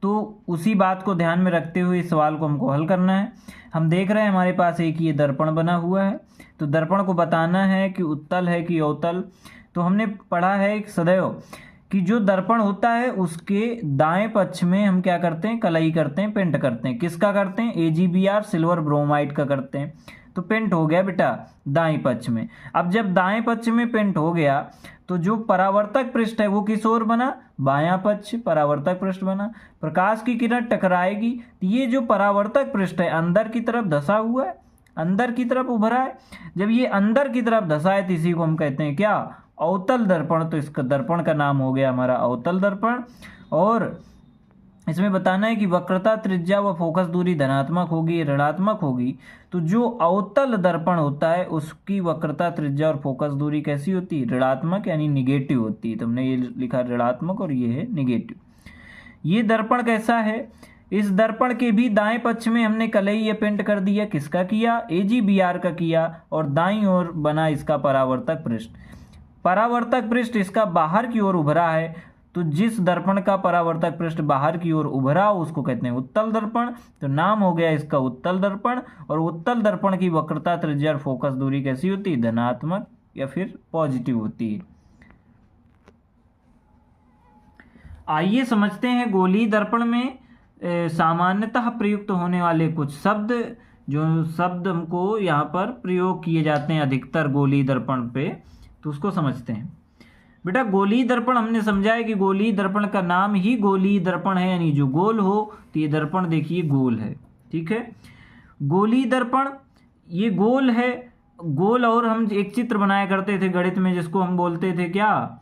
तो उसी बात को ध्यान में रखते हुए इस सवाल को हमको हल करना है। हम देख रहे हैं हमारे पास एक ये दर्पण बना हुआ है, तो दर्पण को बताना है कि उत्तल है कि अवतल। तो हमने पढ़ा है सदैव कि जो दर्पण होता है उसके दाएं पक्ष में हम क्या करते हैं? कलई करते हैं, पेंट करते हैं। किसका करते हैं? AgBr सिल्वर ब्रोमाइड का करते हैं। तो पेंट हो गया बेटा दाएं पक्ष में। अब जब दाएं पक्ष में पेंट हो गया तो जो परावर्तक पृष्ठ है वो किस ओर बना? बायां पक्ष परावर्तक पृष्ठ बना। प्रकाश की किरण टकराएगी, ये जो परावर्तक पृष्ठ है अंदर की तरफ धसा हुआ है, अंदर की तरफ उभरा है। जब ये अंदर की तरफ धसा है तो इसी को हम कहते हैं क्या? अवतल दर्पण। तो इसका दर्पण का नाम हो गया हमारा अवतल दर्पण। और इसमें बताना है कि वक्रता, त्रिज्या व फोकस दूरी धनात्मक होगी, ऋणात्मक होगी। तो जो अवतल दर्पण होता है उसकी वक्रता, त्रिज्या और फोकस दूरी कैसी होती है? ऋणात्मक यानी निगेटिव होती है। तुमने ये लिखा ऋणात्मक और ये है निगेटिव। ये दर्पण कैसा है? इस दर्पण के भी दाएं पक्ष में हमने कलई या पेंट कर दिया। किसका किया? AgBr का किया। और दाईं ओर बना इसका परावर्तक पृष्ठ। परावर्तक पृष्ठ इसका बाहर की ओर उभरा है, तो जिस दर्पण का परावर्तक पृष्ठ बाहर की ओर उभरा उसको कहते हैं उत्तल दर्पण। तो नाम हो गया इसका उत्तल दर्पण। और उत्तल दर्पण की वक्रता, त्रिज्या और फोकस दूरी कैसी होती है? धनात्मक या फिर पॉजिटिव होती है। आइए समझते हैं गोलीय दर्पण में सामान्यतः प्रयुक्त होने वाले कुछ शब्द, जो शब्द हमको यहाँ पर प्रयोग किए जाते हैं अधिकतर गोलीय दर्पण पे, तो उसको समझते हैं। बेटा गोलीय दर्पण हमने समझा है कि गोलीय दर्पण का नाम ही गोलीय दर्पण है, यानी जो गोल हो। तो ये दर्पण देखिए गोल है, ठीक है। गोलीय दर्पण ये गोल है, गोल। और हम एक चित्र बनाया करते थे गणित में जिसको हम बोलते थे क्या?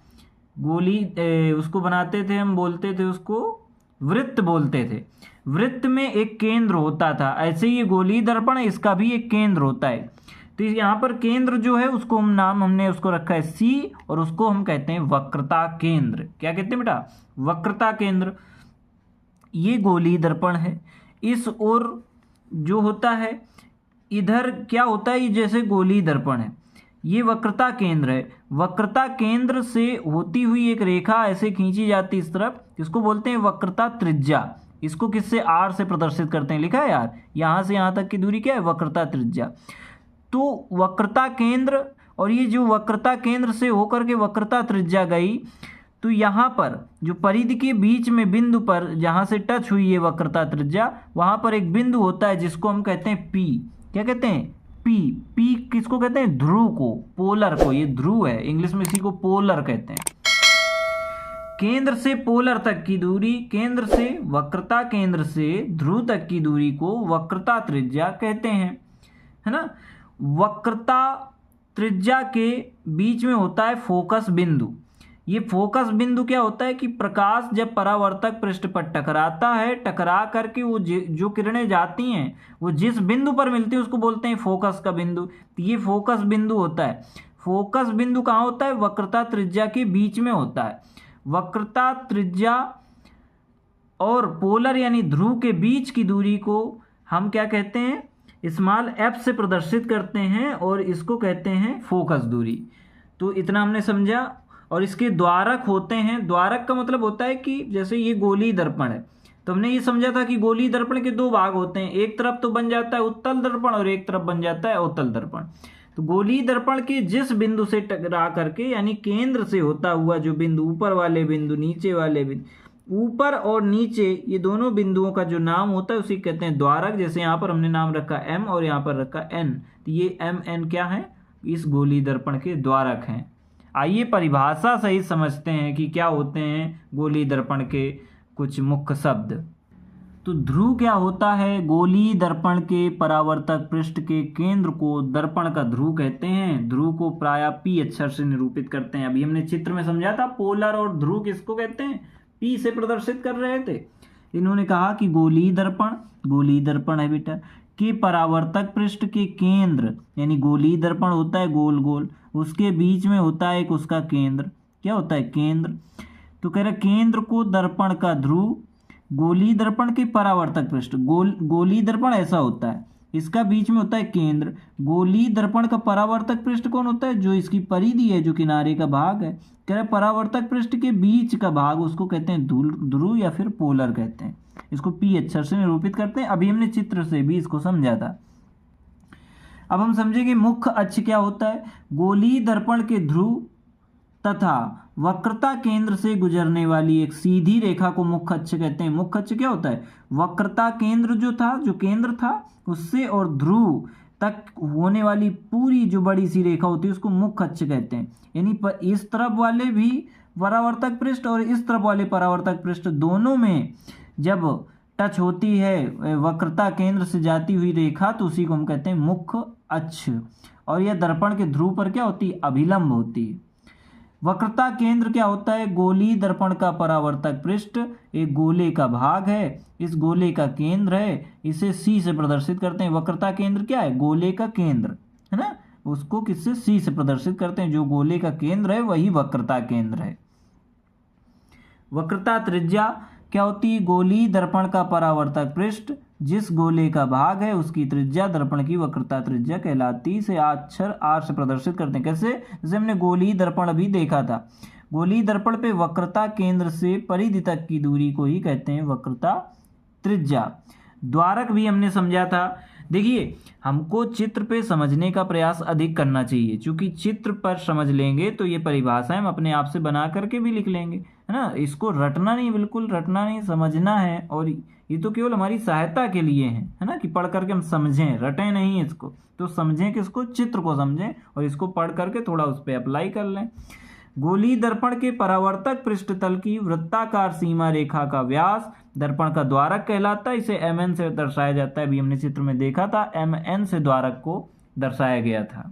गोली, उसको बनाते थे, हम बोलते थे उसको वृत्त बोलते थे। वृत्त में एक केंद्र होता था, ऐसे ही ये गोलीय दर्पण है, इसका भी एक केंद्र होता है। तो यहाँ पर केंद्र जो है उसको हमने उसको रखा है C, और उसको हम कहते हैं वक्रता केंद्र। क्या कहते हैं बेटा? वक्रता केंद्र। ये गोलीय दर्पण है। इस ओर जो होता है, इधर क्या होता है? ये जैसे गोलीय दर्पण है, ये वक्रता केंद्र है। वक्रता केंद्र से होती हुई एक रेखा ऐसे खींची जाती इस तरफ, इसको बोलते हैं वक्रता त्रिज्या। इसको किससे? R से प्रदर्शित करते हैं। लिखा है यार, यहाँ से यहाँ तक की दूरी क्या है? वक्रता त्रिज्या। तो वक्रता केंद्र, और ये जो वक्रता केंद्र से होकर के वक्रता त्रिज्या गई, तो यहाँ पर जो परिधि के बीच में बिंदु पर जहाँ से टच हुई ये वक्रता त्रिज्या, वहाँ पर एक बिंदु होता है जिसको हम कहते हैं P। क्या कहते हैं? P। P किसको कहते हैं? ध्रुव को, पोलर को। ये ध्रुव है, इंग्लिश में इसी को पोलर कहते हैं। केंद्र से पोलर तक की दूरी, केंद्र से वक्रता केंद्र से ध्रुव तक की दूरी को वक्रता त्रिज्या कहते हैं, है ना। वक्रता त्रिज्या के बीच में होता है फोकस बिंदु। ये फोकस बिंदु क्या होता है कि प्रकाश जब परावर्तक पृष्ठ पर टकराता है, टकरा करके वो जो किरणें जाती हैं वो जिस बिंदु पर मिलती है उसको बोलते हैं फोकस का बिंदु। तो ये फोकस बिंदु होता है। फोकस बिंदु कहाँ होता है? वक्रता त्रिज्या के बीच में होता है। वक्रता त्रिज्या और पोलर यानी ध्रुव के बीच की दूरी को हम क्या कहते हैं? स्मॉल f से प्रदर्शित करते हैं और इसको कहते हैं फोकस दूरी। तो इतना हमने समझा। और इसके द्वारक होते हैं। द्वारक का मतलब होता है कि जैसे ये गोलीय दर्पण है, तो हमने ये समझा था कि गोलीय दर्पण के दो भाग होते हैं, एक तरफ तो बन जाता है उत्तल दर्पण और एक तरफ बन जाता है अवतल दर्पण। तो गोलीय दर्पण के जिस बिंदु से टकरा करके यानी केंद्र से होता हुआ जो बिंदु, ऊपर वाले बिंदु, नीचे वाले बिंदु, ऊपर और नीचे ये दोनों बिंदुओं का जो नाम होता है उसी कहते हैं द्वारक। जैसे यहाँ पर हमने नाम रखा m और यहाँ पर रखा n, तो ये m n क्या है? इस गोलीय दर्पण के द्वारक हैं। आइए परिभाषा सहित समझते हैं कि क्या होते हैं गोलीय दर्पण के कुछ मुख्य शब्द। तो ध्रुव क्या होता है? गोलीय दर्पण के परावर्तक पृष्ठ के केंद्र को दर्पण का ध्रुव कहते हैं। ध्रुव को प्रायः P अक्षर से निरूपित करते हैं। अभी हमने चित्र में समझा था पोलर और ध्रुव किसको कहते हैं? P से प्रदर्शित कर रहे थे। इन्होंने कहा कि गोलीय दर्पण है बेटा, के परावर्तक पृष्ठ के केंद्र यानी गोलीय दर्पण होता है गोल गोल, उसके बीच में होता है एक उसका केंद्र। क्या होता है? केंद्र। तो कह रहे केंद्र को दर्पण का ध्रुव, गोलीय दर्पण के परावर्तक पृष्ठ, गोलीय दर्पण ऐसा होता है, इसका बीच में होता है केंद्र। गोलीय दर्पण का परावर्तक पृष्ठ कौन होता है? जो इसकी परिधि है, जो किनारे का भाग है। कह रहे परावर्तक पृष्ठ के बीच का भाग उसको कहते हैं ध्रुव या फिर पोलर कहते हैं। इसको P अक्षर से निरूपित करते हैं। अभी हमने चित्र से भी इसको समझा था। अब हम समझेंगे मुख्य अक्ष क्या होता है। गोलीय दर्पण के ध्रुव तथा वक्रता केंद्र से गुजरने वाली एक सीधी रेखा को मुख्य अक्ष कहते हैं। मुख्य अक्ष क्या होता है? वक्रता केंद्र जो केंद्र था उससे और ध्रुव तक होने वाली पूरी जो बड़ी सी रेखा होती है उसको मुख्य अक्ष कहते हैं। यानी इस तरफ वाले भी परावर्तक पृष्ठ और इस तरफ वाले परावर्तक पृष्ठ दोनों में जब टच होती है वक्रता केंद्र से जाती हुई रेखा तो उसी को हम कहते हैं मुख्य अक्ष। और यह दर्पण के ध्रुव पर क्या होती है? अभिलंब होती है। वक्रता केंद्र क्या होता है? गोलीय दर्पण का परावर्तक पृष्ठ एक गोले का भाग है, इस गोले का केंद्र है, इसे C से प्रदर्शित करते हैं। वक्रता केंद्र क्या है? गोले का केंद्र है ना, उसको किससे? C से प्रदर्शित करते हैं। जो गोले का केंद्र है वही वक्रता केंद्र है। वक्रता त्रिज्या क्या होती है? गोलीय दर्पण का परावर्तक पृष्ठ जिस गोले का भाग है उसकी त्रिज्या दर्पण की वक्रता त्रिज्या कहलाती है। इसे अक्षर R से प्रदर्शित करते हैं। कैसे? जैसे हमने गोलीय दर्पण भी देखा था। गोलीय दर्पण पे वक्रता केंद्र से परिधि तक की दूरी को ही कहते हैं वक्रता त्रिज्या। द्वारक भी हमने समझा था। देखिए हमको चित्र पे समझने का प्रयास अधिक करना चाहिए, क्योंकि चित्र पर समझ लेंगे तो ये परिभाषाएं हम अपने आप से बना करके भी लिख लेंगे, है ना। इसको रटना नहीं, बिल्कुल रटना नहीं, समझना है। और ये तो केवल हमारी सहायता के लिए है ना, कि पढ़ करके हम समझें, रटें नहीं इसको। तो समझें किसको? चित्र को समझें और इसको पढ़ करके थोड़ा उस पर अप्लाई कर लें। गोलीय दर्पण के परावर्तक पृष्ठतल की वृत्ताकार सीमा रेखा का व्यास दर्पण का द्वारक कहलाता है। इसे mn से दर्शाया जाता है। अभी हमने चित्र में देखा था, mn से द्वारक को दर्शाया गया था।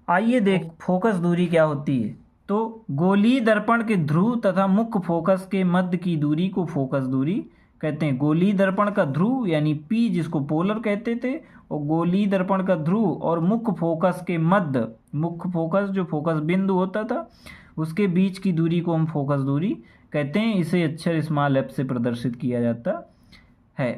आइए देख फोकस दूरी क्या होती है। तो गोलीय दर्पण के ध्रुव तथा मुख्य फोकस के मध्य की दूरी को फोकस दूरी कहते हैं। गोलीय दर्पण का ध्रुव यानी P जिसको पोलर कहते थे, और गोलीय दर्पण का ध्रुव और मुख्य फोकस के मध्य, मुख्य फोकस जो फोकस बिंदु होता था उसके बीच की दूरी को हम फोकस दूरी कहते हैं। इसे अक्षर स्मॉल f से प्रदर्शित किया जाता है।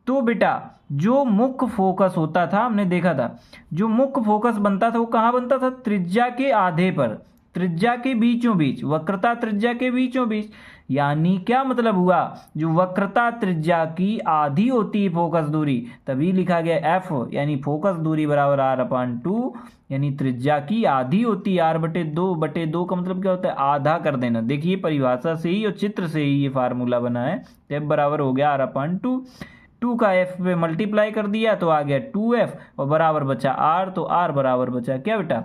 तो बेटा जो मुख्य फोकस होता था, हमने देखा था जो मुख्य फोकस बनता था वो कहाँ बनता था? त्रिज्या के आधे पर, त्रिज्या के बीचों बीच, वक्रता त्रिज्या के बीचों बीच। यानी क्या मतलब हुआ? जो वक्रता त्रिज्या की आधी होती है फोकस दूरी, तभी लिखा गया f, यानी फोकस दूरी बराबर r/2, यानी त्रिज्या की आधी होती है। r/2 का मतलब क्या होता है? आधा कर देना। देखिए परिभाषा से ही और चित्र से ही ये फार्मूला बना है। तो f बराबर हो गया r/2, 2 का f पे मल्टीप्लाई कर दिया तो आ गया 2f और बराबर बचा r, तो r बराबर बचा क्या बेटा?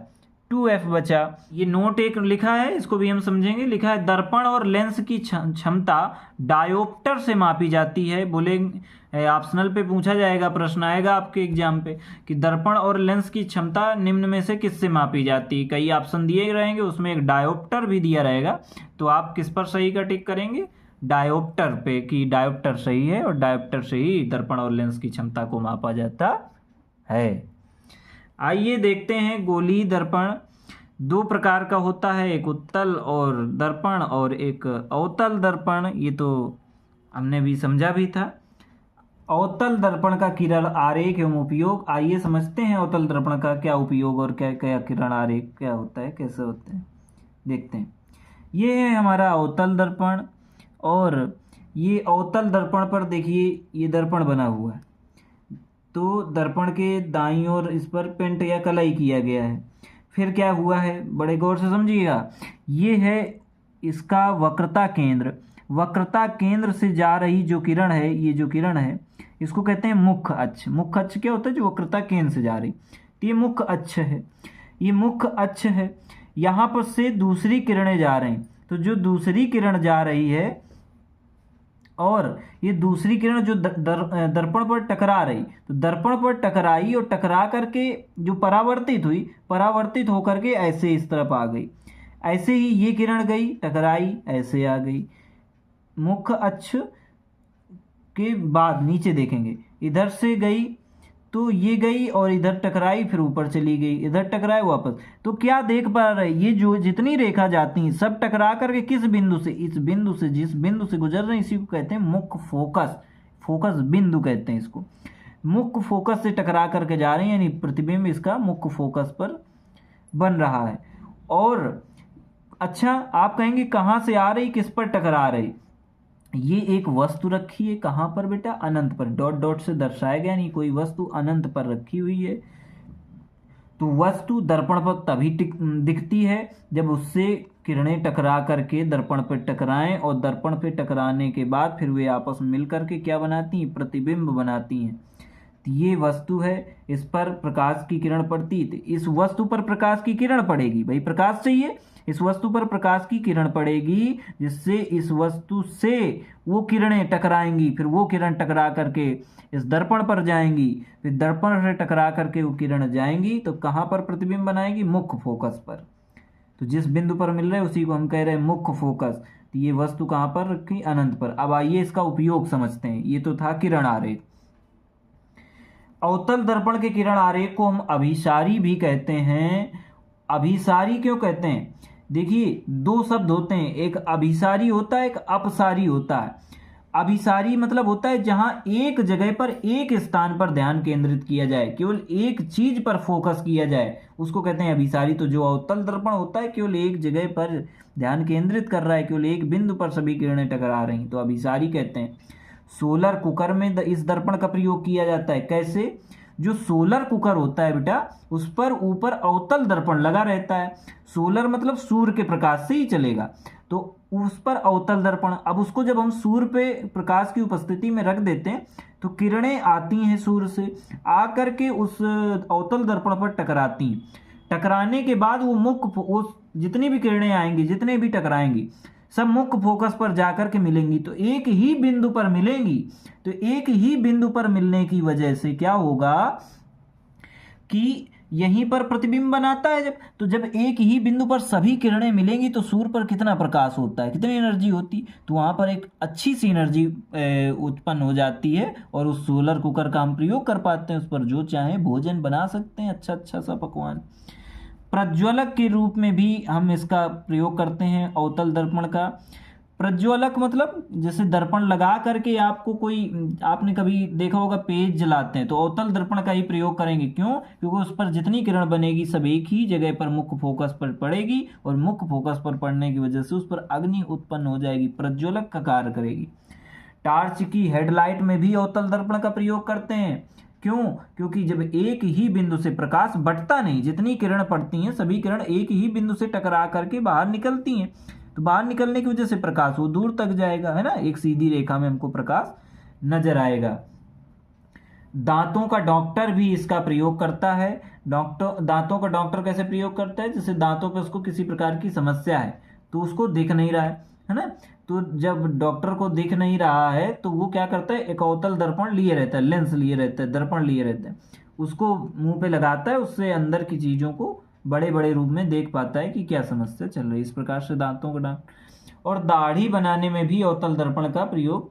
2F बचा। ये नोट एक लिखा है, इसको भी हम समझेंगे। लिखा है दर्पण और लेंस की क्षमता डायोप्टर से मापी जाती है। बोले ऑप्शनल पे पूछा जाएगा, प्रश्न आएगा आपके एग्जाम पे कि दर्पण और लेंस की क्षमता निम्न में से किससे मापी जाती है। कई ऑप्शन दिए रहेंगे, उसमें एक डायोप्टर भी दिया रहेगा, तो आप किस पर सही का टिक करेंगे? डायोप्टर पे, कि डायोप्टर सही है और डायोप्टर से ही दर्पण और लेंस की क्षमता को मापा जाता है। आइए देखते हैं गोलीय दर्पण। दो प्रकार का होता है, एक उत्तल और दर्पण और एक अवतल दर्पण। ये तो हमने भी समझा भी था। अवतल दर्पण का किरण आरेख एवं उपयोग। आइए समझते हैं अवतल दर्पण का क्या उपयोग और क्या क्या किरण आरेख क्या होता है, कैसे होते हैं, देखते हैं। ये है हमारा अवतल दर्पण, और ये अवतल दर्पण पर देखिए ये दर्पण बना हुआ है, तो दर्पण के दाईं ओर इस पर पेंट या कलाई किया गया है। फिर क्या हुआ है, बड़े गौर से समझिएगा। ये है इसका वक्रता केंद्र। वक्रता केंद्र से जा रही जो किरण है, ये जो किरण है इसको कहते हैं मुख्य अक्ष। मुख्य अक्ष क्या होता है? जो वक्रता केंद्र से जा रही, तो ये मुख्य अक्ष है। ये मुख्य अक्ष है। यहाँ पर से दूसरी किरणें जा रही, तो जो दूसरी किरण जा रही है और ये दूसरी किरण जो दर्पण पर टकरा रही, तो दर्पण पर टकराई और टकरा करके जो परावर्तित हुई, परावर्तित होकर के ऐसे इस तरफ आ गई। ऐसे ही ये किरण गई, टकराई, ऐसे आ गई। मुख्य अक्ष के बाद नीचे देखेंगे, इधर से गई तो ये गई और इधर टकराई, फिर ऊपर चली गई, इधर टकराए वापस। तो क्या देख पा रहे, ये जो जितनी रेखा जाती हैं सब टकरा करके किस बिंदु से? इस बिंदु से, जिस बिंदु से गुजर रहे हैं इसी को कहते हैं मुख्य फोकस। फोकस बिंदु कहते हैं इसको। मुख्य फोकस से टकरा करके जा रही है, यानी प्रतिबिंब इसका मुख्य फोकस पर बन रहा है। और अच्छा, आप कहेंगे कहाँ से आ रही, किस पर टकरा रही? ये एक वस्तु रखी है, कहाँ पर बेटा? अनंत पर। डॉट डॉट से दर्शाया गया, नहीं, कोई वस्तु अनंत पर रखी हुई है। तो वस्तु दर्पण पर तभी दिखती है जब उससे किरणें टकरा करके दर्पण पर टकराएं, और दर्पण पर टकराने के बाद फिर वे आपस में मिल करके क्या बनाती हैं? प्रतिबिंब बनाती हैं। तो ये वस्तु है, इस पर प्रकाश की किरण पड़ती, तो इस वस्तु पर प्रकाश की किरण पड़ेगी, भाई प्रकाश चाहिए, इस वस्तु पर प्रकाश की किरण पड़ेगी, जिससे इस वस्तु से वो किरणें टकराएंगी, फिर वो किरण टकरा करके इस दर्पण पर जाएंगी, फिर दर्पण से टकरा करके वो किरण जाएंगी, तो कहाँ पर प्रतिबिंब बनाएगी? मुख्य फोकस पर। तो जिस बिंदु पर मिल रहे हैं उसी को हम कह रहे हैं मुख्य फोकस। तो ये वस्तु कहाँ पर रखी? अनंत पर। अब आइए इसका उपयोग समझते हैं। ये तो था किरण आरेख। अवतल दर्पण के किरण आरेख को हम अभिसारी भी कहते हैं। अभिसारी क्यों कहते हैं? देखिए, दो शब्द होते हैं, एक अभिसारी होता है, एक अपसारी होता है। अभिसारी मतलब होता है जहां एक जगह पर, एक स्थान पर ध्यान केंद्रित किया जाए, केवल एक चीज पर फोकस किया जाए, उसको कहते हैं अभिसारी। तो जो अवतल दर्पण होता है केवल एक जगह पर ध्यान केंद्रित कर रहा है, केवल एक बिंदु पर सभी किरणें टकरा रही, तो अभिसारी कहते हैं। सोलर कुकर में इस दर्पण का प्रयोग किया जाता है। कैसे? जो सोलर कुकर होता है बेटा, उस पर ऊपर अवतल दर्पण लगा रहता है। सोलर मतलब सूर्य के प्रकाश से ही चलेगा, तो उस पर अवतल दर्पण। अब उसको जब हम सूर्य पे प्रकाश की उपस्थिति में रख देते हैं तो किरणें आती हैं सूर्य से, आकर के उस अवतल दर्पण पर टकराती हैं। टकराने के बाद वो मुख्य, उस जितनी भी किरणें आएंगी, जितने भी टकराएंगी, सब मुख्य फोकस पर जाकर के मिलेंगी, तो एक ही बिंदु पर मिलेंगी। तो एक ही बिंदु पर मिलने की वजह से क्या होगा कि यहीं पर प्रतिबिंब बनाता है। जब एक ही बिंदु पर सभी किरणें मिलेंगी तो सूर्य पर कितना प्रकाश होता है, कितनी एनर्जी होती, तो वहां पर एक अच्छी सी एनर्जी उत्पन्न हो जाती है, और उस सोलर कुकर का हम प्रयोग कर पाते हैं। उस पर जो चाहे भोजन बना सकते हैं, अच्छा अच्छा सा पकवान। प्रज्वलक के रूप में भी हम इसका प्रयोग करते हैं अवतल दर्पण का। प्रज्वलक मतलब जैसे दर्पण लगा करके आपको कोई, आपने कभी देखा होगा पेज जलाते हैं, तो अवतल दर्पण का ही प्रयोग करेंगे। क्यों? क्योंकि उस पर जितनी किरण बनेगी सब एक ही जगह पर मुख्य फोकस पर पड़ेगी, और मुख्य फोकस पर पड़ने की वजह से उस पर अग्नि उत्पन्न हो जाएगी, प्रज्वलक का कार्य करेगी। टार्च की हेडलाइट में भी अवतल दर्पण का प्रयोग करते हैं। क्यों? क्योंकि जब एक ही बिंदु से प्रकाश बटता नहीं, जितनी किरण पड़ती हैं सभी किरण एक ही बिंदु से टकरा करके बाहर निकलती हैं, तो बाहर निकलने की वजह से प्रकाश वो दूर तक जाएगा, है ना, एक सीधी रेखा में हमको प्रकाश नजर आएगा। दांतों का डॉक्टर भी इसका प्रयोग करता है। दांतों का डॉक्टर कैसे प्रयोग करता है? जैसे दांतों पे उसको किसी प्रकार की समस्या है तो उसको दिख नहीं रहा है ना, तो जब डॉक्टर को दिख नहीं रहा है तो वो क्या करता है, एक अवतल दर्पण लिए रहता है, लेंस लिए रहता है, दर्पण लिए रहता है, उसको मुंह पे लगाता है, उससे अंदर की चीजों को बड़े बड़े रूप में देख पाता है कि क्या समस्या चल रही है। इस प्रकार से दांतों का डॉक्टर। और दाढ़ी बनाने में भी अवतल दर्पण का प्रयोग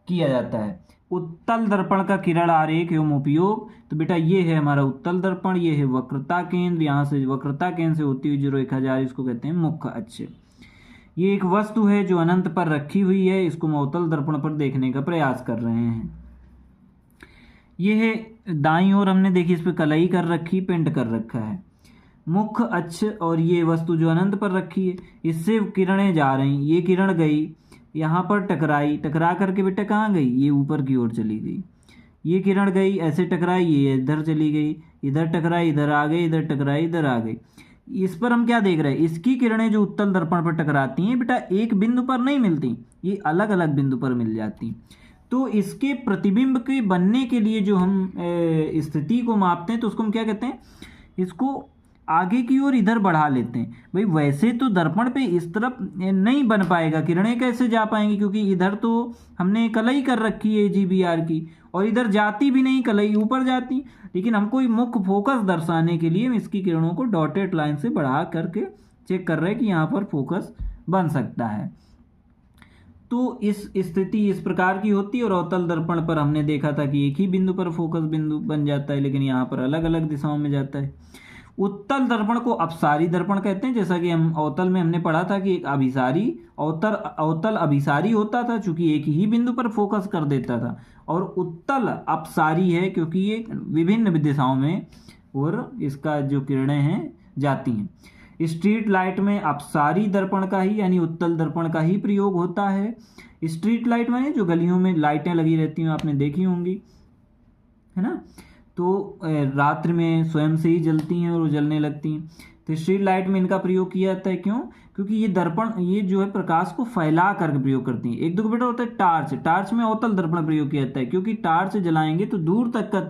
किया जाता है। उत्तल दर्पण का किरण आरेख एवं उपयोग, तो बेटा ये है हमारा उत्तल दर्पण, ये है वक्रता केंद्र, यहाँ से वक्रता केंद्र से होती हुई जो रेखा जा रही है इसको कहते हैं मुख्य अक्ष। ये एक वस्तु है जो अनंत पर रखी हुई है, इसको हम अवतल दर्पण पर देखने का प्रयास कर रहे हैं। ये है दाईं ओर हमने देखी, इस पर कलई कर रखी, पेंट कर रखा है मुख्य अक्ष, और ये वस्तु जो अनंत पर रखी है इससे किरणें जा रही, ये किरण गई यहाँ पर टकराई, टकरा करके बेटा कहाँ गई, ये ऊपर की ओर चली गई। ये किरण गई ऐसे टकराई, ये इधर चली गई, इधर टकराई, इधर आ गई, इधर टकराई, इधर आ गई। इस पर हम क्या देख रहे हैं, इसकी किरणें जो उत्तल दर्पण पर टकराती हैं बेटा एक बिंदु पर नहीं मिलती, ये अलग अलग बिंदु पर मिल जाती। तो इसके प्रतिबिंब के बनने के लिए जो हम स्थिति को मापते हैं तो उसको हम क्या कहते हैं, इसको आगे की ओर इधर बढ़ा लेते हैं। भाई वैसे तो दर्पण पे इस तरफ नहीं बन पाएगा, किरणें कैसे जा पाएंगी, क्योंकि इधर तो हमने कलई कर रखी है GBR की, और इधर जाती भी नहीं, कलई ऊपर जाती। लेकिन हमको मुख्य फोकस दर्शाने के लिए हम इसकी किरणों को डॉटेड लाइन से बढ़ा करके चेक कर रहे हैं कि यहाँ पर फोकस बन सकता है। तो इस स्थिति इस प्रकार की होती है। और अवतल दर्पण पर हमने देखा था कि एक ही बिंदु पर फोकस बिंदु बन जाता है, लेकिन यहाँ पर अलग अलग दिशाओं में जाता है। उत्तल दर्पण को अपसारी दर्पण कहते हैं, जैसा कि हम अवतल में हमने पढ़ा था कि एक अभिसारी अवतल अभिसारी होता था चूंकि एक ही बिंदु पर फोकस कर देता था, और उत्तल अपसारी है क्योंकि ये विभिन्न दिशाओं में और इसका जो किरणें हैं जाती हैं। स्ट्रीट लाइट में अपसारी दर्पण का ही यानी उत्तल दर्पण का ही प्रयोग होता है। स्ट्रीट लाइट माने जो गलियों में लाइटें लगी रहती हैं, आपने देखी होंगी, है ना, तो रात्रि में स्वयं से ही जलती हैं और वो जलने लगती हैं। तो स्ट्रीट लाइट में इनका प्रयोग किया जाता है, क्यों? क्योंकि ये दर्पण ये जो है प्रकाश को फैला करके प्रयोग करती हैं। एक दो बेटा होता है टार्च, टार्च में अवतल दर्पण प्रयोग किया जाता है, क्योंकि टार्च जलाएंगे तो दूर तक का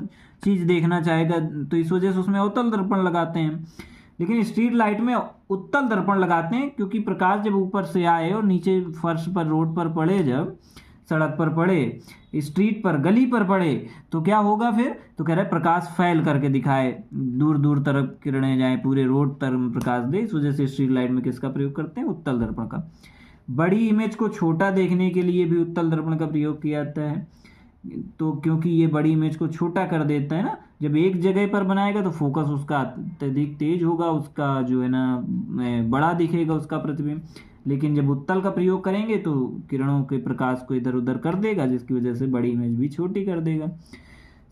चीज देखना चाहेगा, तो इस वजह से उसमें अवतल दर्पण लगाते हैं। लेकिन स्ट्रीट लाइट में उत्तल दर्पण लगाते हैं क्योंकि प्रकाश जब ऊपर से आए और नीचे फर्श पर रोड पर पड़े, जब सड़क पर पड़े, स्ट्रीट पर गली पर पड़े, तो क्या होगा फिर, तो कह रहा है प्रकाश फैल करके दिखाए, दूर दूर तरफ किरणें जाए, पूरे रोड तरफ प्रकाश दे। इस वजह से स्ट्रीट लाइट में किसका प्रयोग करते हैं, उत्तल दर्पण का। बड़ी इमेज को छोटा देखने के लिए भी उत्तल दर्पण का प्रयोग किया जाता है, तो क्योंकि ये बड़ी इमेज को छोटा कर देता है ना, जब एक जगह पर बनाएगा तो फोकस उसका अत्यधिक तेज होगा, उसका जो है ना बड़ा दिखेगा उसका प्रतिबिंब। लेकिन जब उत्तल का प्रयोग करेंगे तो किरणों के प्रकाश को इधर उधर कर देगा, जिसकी वजह से बड़ी इमेज भी छोटी कर देगा।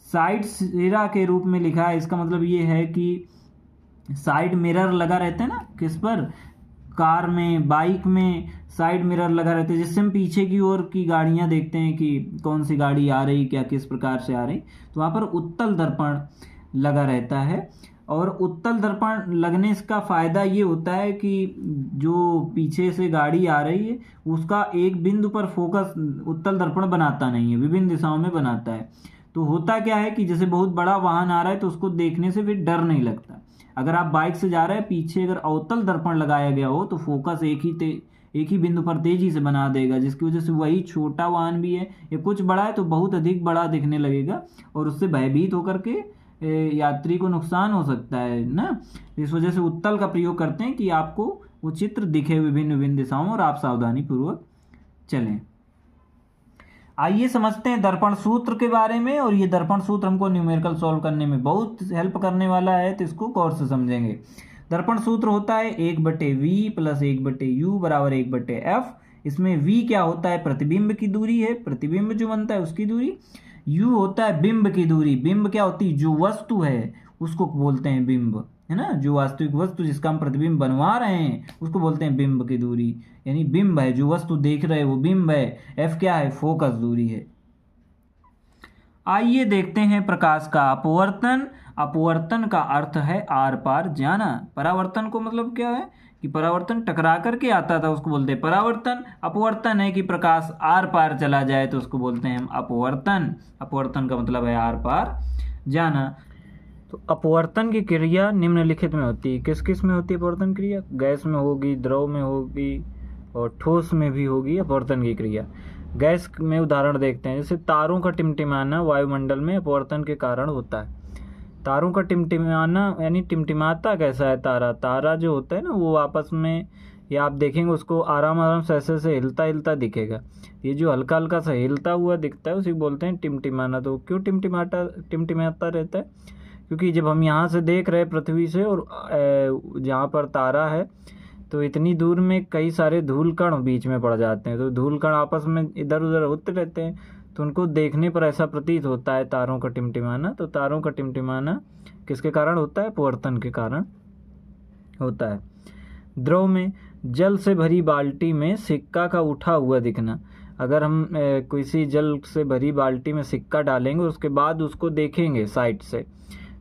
साइड सिरा के रूप में लिखा है, इसका मतलब ये है कि साइड मिरर लगा रहता है ना, किस पर, कार में, बाइक में साइड मिरर लगा रहता है, जिससे हम पीछे की ओर की गाड़ियां देखते हैं कि कौन सी गाड़ी आ रही, क्या किस प्रकार से आ रही, तो वहाँ पर उत्तल दर्पण लगा रहता है। और उत्तल दर्पण लगने का फायदा ये होता है कि जो पीछे से गाड़ी आ रही है उसका एक बिंदु पर फोकस उत्तल दर्पण बनाता नहीं है, विभिन्न दिशाओं में बनाता है। तो होता क्या है कि जैसे बहुत बड़ा वाहन आ रहा है तो उसको देखने से फिर डर नहीं लगता। अगर आप बाइक से जा रहे हैं, पीछे अगर अवतल दर्पण लगाया गया हो तो फोकस एक ही बिंदु पर तेजी से बना देगा, जिसकी वजह से वही छोटा वाहन भी है या कुछ बड़ा है तो बहुत अधिक बड़ा दिखने लगेगा और उससे भयभीत होकर के यात्री को नुकसान हो सकता है ना। इस वजह से उत्तल का प्रयोग करते हैं कि आपको वो चित्र दिखे विभिन्न विभिन्न दिशाओं और आप सावधानी पूर्वक चलें। आइए समझते हैं दर्पण सूत्र के बारे में, और ये दर्पण सूत्र हमको न्यूमेरिकल सॉल्व करने में बहुत हेल्प करने वाला है, तो इसको गौर से समझेंगे। दर्पण सूत्र होता है 1/v + 1/u = 1/f। इसमें v क्या होता है, प्रतिबिंब की दूरी है, प्रतिबिंब जो बनता है उसकी दूरी। u होता है बिंब की दूरी, बिंब क्या होती है, जो वस्तु है उसको बोलते हैं बिंब, है ना, जो वास्तविक वस्तु जिसका हम प्रतिबिंब बनवा रहे हैं उसको बोलते हैं बिंब की दूरी, यानी बिंब है, जो वस्तु देख रहे हैं वो बिंब है। f क्या है, फोकस दूरी है। आइए देखते हैं प्रकाश का अपवर्तन। अपवर्तन का अर्थ है आर पार जाना। परावर्तन को मतलब क्या है कि परावर्तन टकरा करके आता था उसको बोलते हैं परावर्तन। अपवर्तन है कि प्रकाश आर पार चला जाए तो उसको बोलते हैं हम अपवर्तन। अपवर्तन का मतलब है आर पार जाना। तो अपवर्तन की क्रिया निम्नलिखित में होती है। किस किस में होती है अपवर्तन क्रिया? गैस में होगी, द्रव में होगी और ठोस में भी होगी अपवर्तन की क्रिया। गैस में उदाहरण देखते हैं, जैसे तारों का टिमटिमाना वायुमंडल में अपवर्तन के कारण होता है। तारों का टिमटिमाना यानी टिमटिमाता कैसा है तारा? तारा जो होता है ना वो आपस में, या आप देखेंगे उसको आराम आराम से ऐसे से हिलता हिलता दिखेगा। ये जो हल्का हल्का सा हिलता हुआ दिखता है उसी को बोलते हैं टिमटिमाना। तो क्यों टिमटिमाता रहता है? क्योंकि जब हम यहाँ से देख रहे हैं पृथ्वी से और जहाँ पर तारा है तो इतनी दूर में कई सारे धूल कण बीच में पड़ जाते हैं। तो धूल कण आपस में इधर उधर होते रहते हैं, तो उनको देखने पर ऐसा प्रतीत होता है तारों का टिमटिमाना। तो तारों का टिमटिमाना किसके कारण होता है? अपवर्तन के कारण होता है। द्रव में जल से भरी बाल्टी में सिक्का का उठा हुआ दिखना। अगर हम किसी जल से भरी बाल्टी में सिक्का डालेंगे उसके बाद उसको देखेंगे साइड से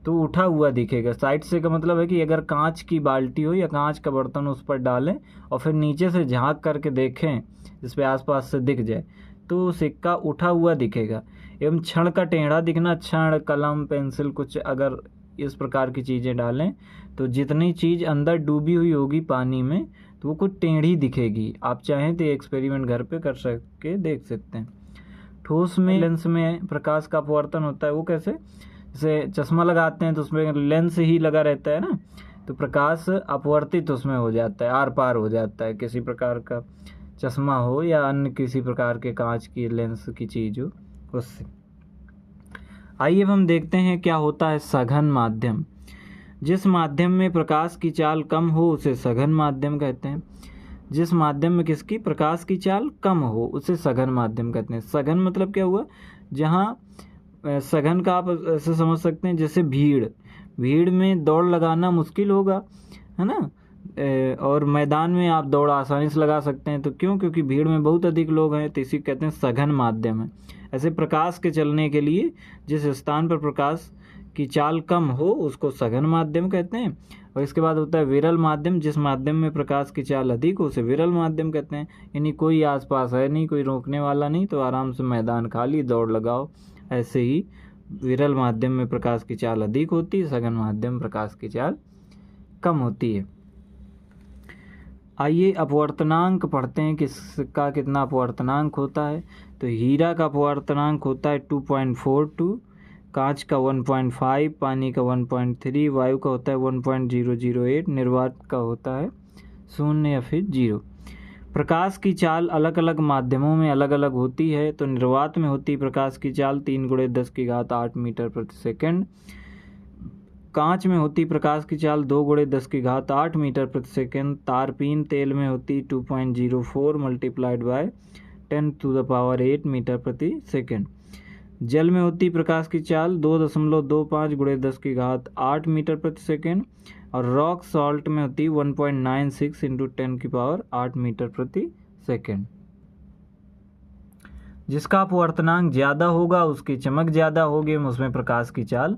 तो उठा हुआ दिखेगा। साइड से का मतलब है कि अगर कांच की बाल्टी हो या कांच का बर्तन उस पर डालें और फिर नीचे से झांक करके देखें जिस पे आसपास से दिख जाए तो सिक्का उठा हुआ दिखेगा। एवं क्षण का टेढ़ा दिखना, क्षण, कलम, पेंसिल कुछ अगर इस प्रकार की चीज़ें डालें तो जितनी चीज़ अंदर डूबी हुई होगी पानी में तो वो कुछ टेढ़ी दिखेगी। आप चाहें तो ये एक्सपेरिमेंट घर पे कर सके देख सकते हैं। ठोस में लेंस में प्रकाश का अपवर्तन होता है। वो कैसे? जैसे चश्मा लगाते हैं तो उसमें लेंस ही लगा रहता है ना, तो प्रकाश अपवर्तित उसमें हो जाता है, आर पार हो जाता है। किसी प्रकार का चश्मा हो या अन्य किसी प्रकार के कांच की लेंस की चीज़ हो उससे। आइए अब हम देखते हैं क्या होता है सघन माध्यम। जिस माध्यम में प्रकाश की चाल कम हो उसे सघन माध्यम कहते हैं। जिस माध्यम में किसकी प्रकाश की चाल कम हो उसे सघन माध्यम कहते हैं। सघन मतलब क्या हुआ? जहाँ सघन का आप ऐसे समझ सकते हैं जैसे भीड़ में दौड़ लगाना मुश्किल होगा, है ना, और मैदान में आप दौड़ आसानी से लगा सकते हैं। तो क्यों? क्योंकि भीड़ में बहुत अधिक लोग हैं, तो इसी कहते हैं सघन माध्यम है। ऐसे प्रकाश के चलने के लिए जिस स्थान पर प्रकाश की चाल कम हो उसको सघन माध्यम कहते हैं। और इसके बाद होता है विरल माध्यम। जिस माध्यम में प्रकाश की चाल अधिक हो उसे विरल माध्यम कहते हैं। यानी कोई आसपास है नहीं, कोई रोकने वाला नहीं, तो आराम से मैदान खाली दौड़ लगाओ। ऐसे ही विरल माध्यम में प्रकाश की चाल अधिक होती है, सघन माध्यम प्रकाश की चाल कम होती है। आइए अपवर्तनांक पढ़ते हैं, किसका कितना अपवर्तनांक होता है। तो हीरा का अपवर्तनांक होता है 2.42, कांच का 1.5, पानी का 1.3, वायु का होता है 1.008, निर्वात का होता है 0 या फिर 0। प्रकाश की चाल अलग अलग माध्यमों में अलग अलग होती है। तो निर्वात में होती प्रकाश की चाल 3 × 10⁸ मीटर प्रति सेकंड। कांच में होती प्रकाश की चाल 2 × 10⁸ मीटर प्रति सेकंड। तारपीन तेल में होती 2.04 × 10⁸ मीटर प्रति सेकंड। जल में होती प्रकाश की चाल 2.25 × 10⁸ मीटर प्रति सेकंड। और रॉक सॉल्ट में होती 1.96 × 10⁸ मीटर प्रति सेकंड। जिसका अपवर्तनांक ज़्यादा होगा उसकी चमक ज़्यादा होगी, उसमें प्रकाश की चाल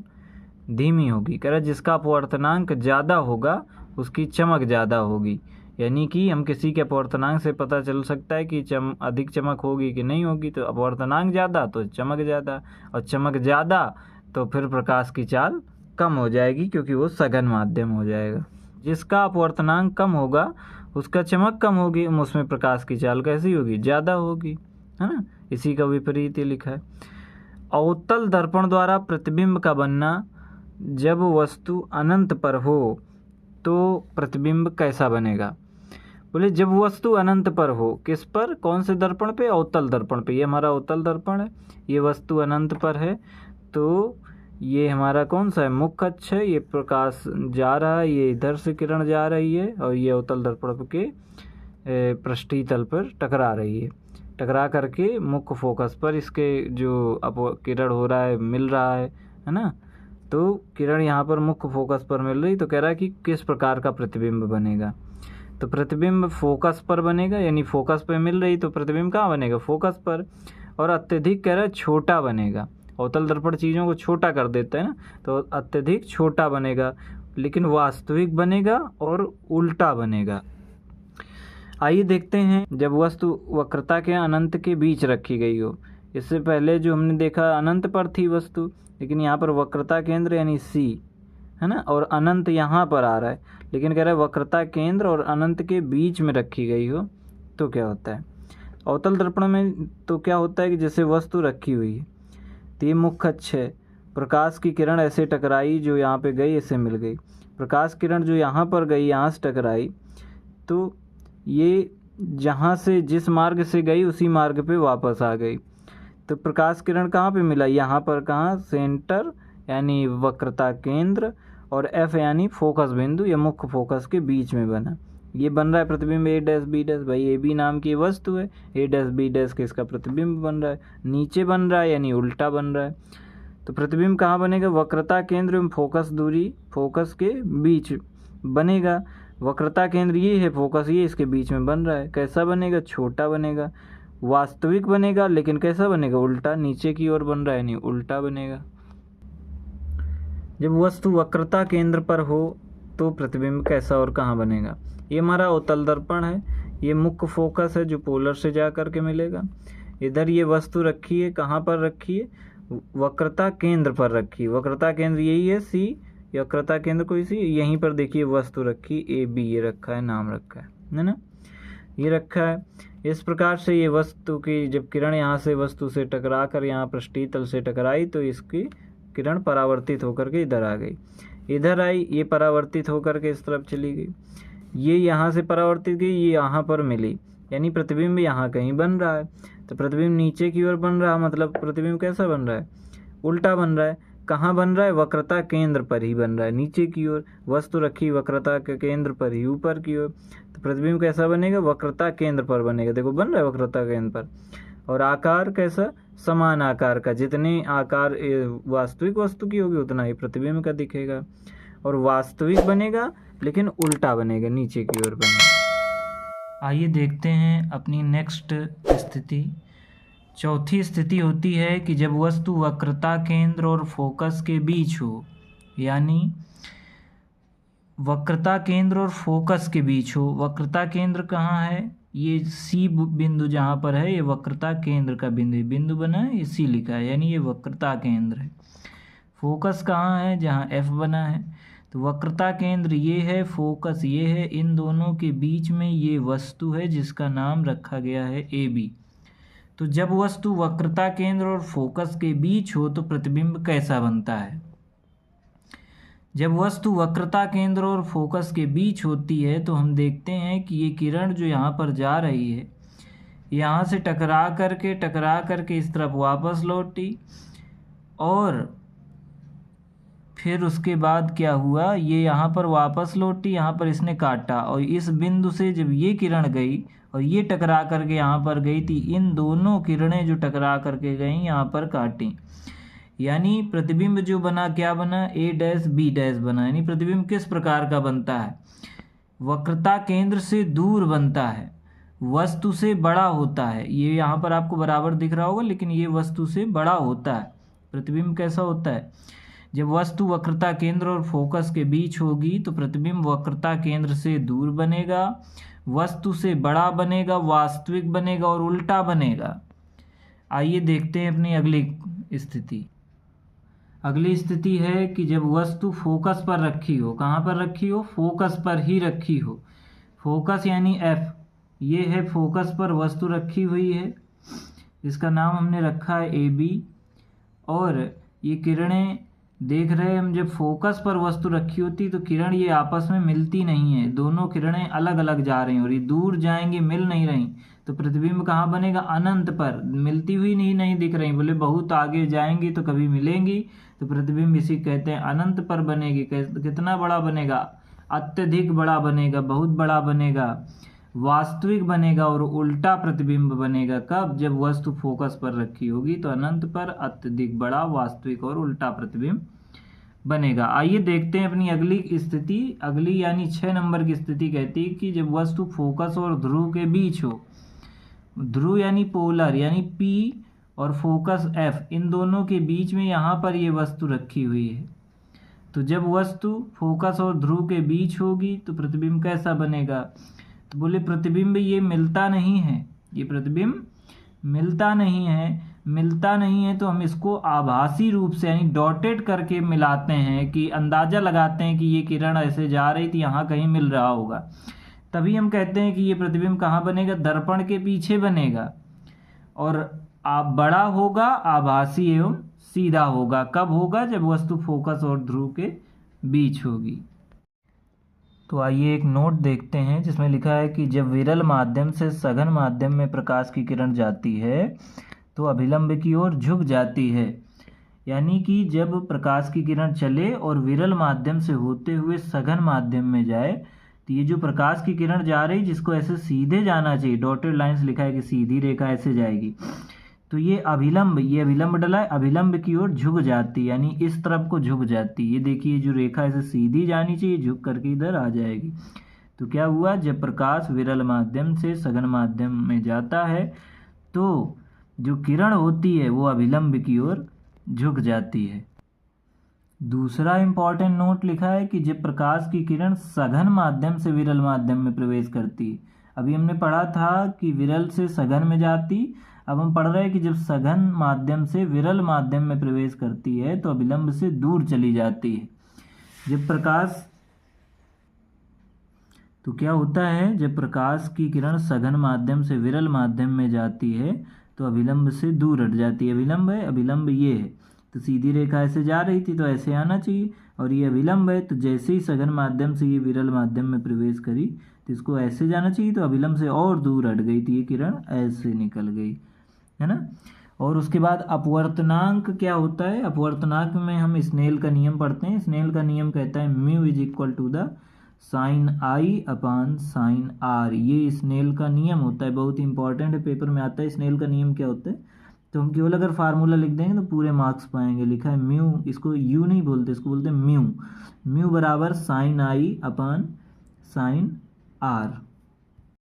धीमी होगी। कह रहे जिसका अपवर्तनांक ज़्यादा होगा उसकी चमक ज़्यादा होगी। यानी कि हम किसी के अपवर्तनांक से पता चल सकता है कि अधिक चमक होगी कि नहीं होगी। तो अपवर्तनांक ज़्यादा तो चमक ज़्यादा, और चमक ज़्यादा तो फिर प्रकाश की चाल कम हो जाएगी क्योंकि वो सघन माध्यम हो जाएगा। जिसका अपवर्तनांक कम होगा उसका चमक कम होगी, उसमें प्रकाश की चाल कैसी होगी? ज़्यादा होगी, है ना। इसी का विपरीत लिखा है। अवतल दर्पण द्वारा प्रतिबिंब का बनना। जब वस्तु अनंत पर हो तो प्रतिबिंब कैसा बनेगा? बोले जब वस्तु अनंत पर हो। किस पर? कौन से दर्पण पे? अवतल दर्पण पे। ये हमारा अवतल दर्पण है, ये वस्तु अनंत पर है, तो ये हमारा कौन सा है? मुख्य अक्ष है। ये प्रकाश जा रहा है, ये इधर से किरण जा रही है और ये अवतल दर्पण के पृष्ठीय तल पर टकरा रही है। टकरा करके मुख्य फोकस पर इसके जो अब किरण हो रहा है मिल रहा है ना। तो किरण यहाँ पर मुख्य फोकस पर मिल रही, तो कह रहा है कि किस प्रकार का प्रतिबिंब बनेगा। तो प्रतिबिंब फोकस पर बनेगा, यानी फोकस पर मिल रही तो प्रतिबिंब कहाँ बनेगा? फोकस पर। और अत्यधिक कह रहा है छोटा बनेगा। अवतल दर्पण चीज़ों को छोटा कर देता है ना, तो अत्यधिक छोटा बनेगा, लेकिन वास्तविक बनेगा और उल्टा बनेगा। आइए देखते हैं जब वस्तु वक्रता के अनंत के बीच रखी गई हो। इससे पहले जो हमने देखा अनंत पर थी वस्तु, लेकिन यहाँ पर वक्रता केंद्र यानी C है ना, और अनंत यहाँ पर आ रहा है, लेकिन कह रहा है वक्रता केंद्र और अनंत के बीच में रखी गई हो तो क्या होता है। अवतल दर्पण में तो क्या होता है कि जैसे वस्तु रखी हुई है तो ये मुख्य अक्ष है, प्रकाश की किरण ऐसे टकराई जो यहाँ पे गई ऐसे मिल गई, प्रकाश किरण जो यहाँ पर गई यहाँ से टकराई तो ये जहाँ से जिस मार्ग से गई उसी मार्ग पे वापस आ गई। तो प्रकाश किरण कहाँ पे मिला, यहाँ पर, कहाँ, सेंटर यानी वक्रता केंद्र, और F यानी फोकस बिंदु या मुख्य फोकस के बीच में बना। ये बन रहा है प्रतिबिंब A डैश B डैश, भाई AB नाम की वस्तु है, A डैश B डैश के इसका प्रतिबिंब बन रहा है, नीचे बन रहा है यानी उल्टा बन रहा है। तो प्रतिबिंब कहाँ बनेगा, वक्रता केंद्र एवं फोकस दूरी, फोकस के बीच बनेगा। वक्रता केंद्र ये है, फोकस ये इसके बीच में बन रहा है। कैसा बनेगा, छोटा बनेगा, वास्तविक बनेगा, लेकिन कैसा बनेगा, उल्टा, नीचे की ओर बन रहा है यानी उल्टा बनेगा। जब वस्तु वक्रता केंद्र पर हो तो प्रतिबिंब कैसा और कहाँ बनेगा। ये हमारा अवतल दर्पण है, ये मुख्य फोकस है जो पोलर से जा कर के मिलेगा। इधर ये वस्तु रखी है, कहाँ पर रखी है, वक्रता केंद्र पर रखी है। वक्रता केंद्र यही है C, वक्रता केंद्र कोई सी, यहीं पर देखिए वस्तु रखी AB, ये रखा है, नाम रखा है ना, ये रखा है। इस प्रकार से ये वस्तु की जब किरण यहाँ से वस्तु से टकरा कर यहाँ पृष्ठीय तल से टकराई तो इसकी किरण परावर्तित होकर के इधर आ गई, इधर आई, ये परावर्तित होकर के इस तरफ चली गई, ये यहाँ से परावर्तित गई, ये यहाँ पर मिली, यानी प्रतिबिंब यहाँ कहीं बन रहा है। तो प्रतिबिंब नीचे की ओर बन रहा है, मतलब प्रतिबिंब कैसा बन रहा है, उल्टा बन रहा है। कहाँ बन रहा है, वक्रता केंद्र पर ही बन रहा है, नीचे की ओर वस्तु रखी वक्रता के केंद्र पर ही, ऊपर की ओर। तो प्रतिबिंब कैसा बनेगा, वक्रता केंद्र पर बनेगा, देखो बन रहा है वक्रता केंद्र पर। और आकार कैसा, समान आकार का, जितने आकार वास्तविक वस्तु की होगी उतना ही प्रतिबिंब का दिखेगा। और वास्तविक बनेगा लेकिन उल्टा बनेगा, नीचे की ओर बनेगा। आइए देखते हैं अपनी नेक्स्ट स्थिति। चौथी स्थिति होती है कि जब वस्तु वक्रता केंद्र और फोकस के बीच हो, यानी वक्रता केंद्र और फोकस के बीच हो। वक्रता केंद्र कहाँ है, ये C बिंदु जहाँ पर है ये वक्रता केंद्र का बिंदु बना है, ये C लिखा है, यानी ये वक्रता केंद्र है। फोकस कहाँ है, जहाँ F बना है। तो वक्रता केंद्र ये है, फोकस ये है, इन दोनों के बीच में ये वस्तु है जिसका नाम रखा गया है AB। तो जब वस्तु वक्रता केंद्र और फोकस के बीच हो तो प्रतिबिंब कैसा बनता है। जब वस्तु वक्रता केंद्र और फोकस के बीच होती है तो हम देखते हैं कि ये किरण जो यहाँ पर जा रही है, यहाँ से टकरा करके इस तरफ वापस लौटी, और फिर उसके बाद क्या हुआ, ये यहाँ पर वापस लौटी, यहाँ पर इसने काटा, और इस बिंदु से जब ये किरण गई और ये टकरा करके यहाँ पर गई थी, इन दोनों किरणें जो टकरा करके गई यहाँ पर काटी, यानी प्रतिबिंब जो बना क्या बना, A डैश B डैश बना। यानी प्रतिबिंब किस प्रकार का बनता है, वक्रता केंद्र से दूर बनता है, वस्तु से बड़ा होता है। ये यहाँ पर आपको बराबर दिख रहा होगा, लेकिन ये वस्तु से बड़ा होता है। प्रतिबिंब कैसा होता है, जब वस्तु वक्रता केंद्र और फोकस के बीच होगी तो प्रतिबिंब वक्रता केंद्र से दूर बनेगा, वस्तु से बड़ा बनेगा, वास्तविक बनेगा और उल्टा बनेगा। आइए देखते हैं अपनी अगली स्थिति। अगली स्थिति है कि जब वस्तु फोकस पर रखी हो, कहाँ पर रखी हो, फोकस पर ही रखी हो। फोकस यानी F, ये है फोकस पर वस्तु रखी हुई है, इसका नाम हमने रखा है AB। और ये किरणें देख रहे हैं हम, जब फोकस पर वस्तु रखी होती तो किरण ये आपस में मिलती नहीं है, दोनों किरणें अलग अलग जा रही और ये दूर जाएंगी, मिल नहीं रही। तो प्रतिबिंब कहाँ बनेगा, अनंत पर, मिलती हुई नहीं दिख रही, बोले बहुत आगे जाएंगी तो कभी मिलेंगी, तो प्रतिबिंब इसी कहते हैं अनंत पर बनेगी। कितना बड़ा बनेगा, अत्यधिक बड़ा बनेगा, बहुत बड़ा बनेगा, वास्तविक बनेगा और उल्टा प्रतिबिंब बनेगा। कब, जब वस्तु फोकस पर रखी होगी तो अनंत पर अत्यधिक बड़ा, वास्तविक और उल्टा प्रतिबिंब बनेगा। आइए देखते हैं अपनी अगली स्थिति। अगली यानी 6 नंबर की स्थिति कहती है कि जब वस्तु फोकस और ध्रुव के बीच हो। ध्रुव यानी पोलर, यानी P और फोकस F, इन दोनों के बीच में यहाँ पर ये वस्तु रखी हुई है। तो जब वस्तु फोकस और ध्रुव के बीच होगी तो प्रतिबिंब कैसा बनेगा, तो तो बोले प्रतिबिंब ये मिलता नहीं है, ये प्रतिबिंब मिलता नहीं है। मिलता नहीं है तो हम इसको आभासी रूप से यानी डॉटेड करके मिलाते हैं, कि अंदाज़ा लगाते हैं कि ये किरण ऐसे जा रही थी, यहाँ कहीं मिल रहा होगा, तभी हम कहते हैं कि ये प्रतिबिंब कहाँ बनेगा, दर्पण के पीछे बनेगा। और आप बड़ा होगा, आभासी एवं सीधा होगा। कब होगा, जब वस्तु फोकस और ध्रुव के बीच होगी। तो आइए एक नोट देखते हैं जिसमें लिखा है कि जब विरल माध्यम से सघन माध्यम में प्रकाश की किरण जाती है तो अभिलंब की ओर झुक जाती है। यानी कि जब प्रकाश की किरण चले और विरल माध्यम से होते हुए सघन माध्यम में जाए, तो ये जो प्रकाश की किरण जा रही, जिसको ऐसे सीधे जाना चाहिए, डॉटेड लाइंस लिखा है कि सीधी रेखा ऐसे जाएगी, तो ये अभिलंब डला है, अभिलंब की ओर झुक जाती, यानी इस तरफ को झुक जाती। ये देखिए जो रेखा ऐसे सीधी जानी चाहिए, झुक करके इधर आ जाएगी। तो क्या हुआ, जब प्रकाश विरल माध्यम से सघन माध्यम में जाता है तो जो किरण होती है वो अभिलंब की ओर झुक जाती है। दूसरा इंपॉर्टेंट नोट लिखा है कि जब प्रकाश की किरण सघन माध्यम से विरल माध्यम में प्रवेश करती, अभी हमने पढ़ा था कि विरल से सघन में जाती, अब हम पढ़ रहे हैं कि जब सघन माध्यम से विरल माध्यम में प्रवेश करती है तो अभिलंब से दूर चली जाती है। जब प्रकाश तो क्या होता है, जब प्रकाश की किरण सघन माध्यम से विरल माध्यम में जाती है तो अभिलंब से दूर हट जाती है। अभिलंब है, अभिलंब ये है, तो सीधी रेखा ऐसे जा रही थी तो ऐसे आना चाहिए, और ये अभिलंब है, तो जैसे ही सघन माध्यम से ये विरल माध्यम में प्रवेश करी तो इसको ऐसे जाना चाहिए, तो अभिलंब से और दूर हट गई थी, ये किरण ऐसे निकल गई, है ना। और उसके बाद अपवर्तनांक क्या होता है, अपवर्तनांक में हम स्नेल का नियम पढ़ते हैं। स्नेल का नियम कहता है mu is equal to the sine I upon sine R, ये स्नेल का नियम होता है, बहुत इंपॉर्टेंट है, पेपर में आता है। स्नेल का नियम क्या होता है, तो हम केवल अगर फार्मूला लिख देंगे तो पूरे मार्क्स पाएंगे। लिखा है म्यू, इसको यू नहीं बोलते, इसको बोलते हैं म्यू। म्यू बराबर sine I upon sine R.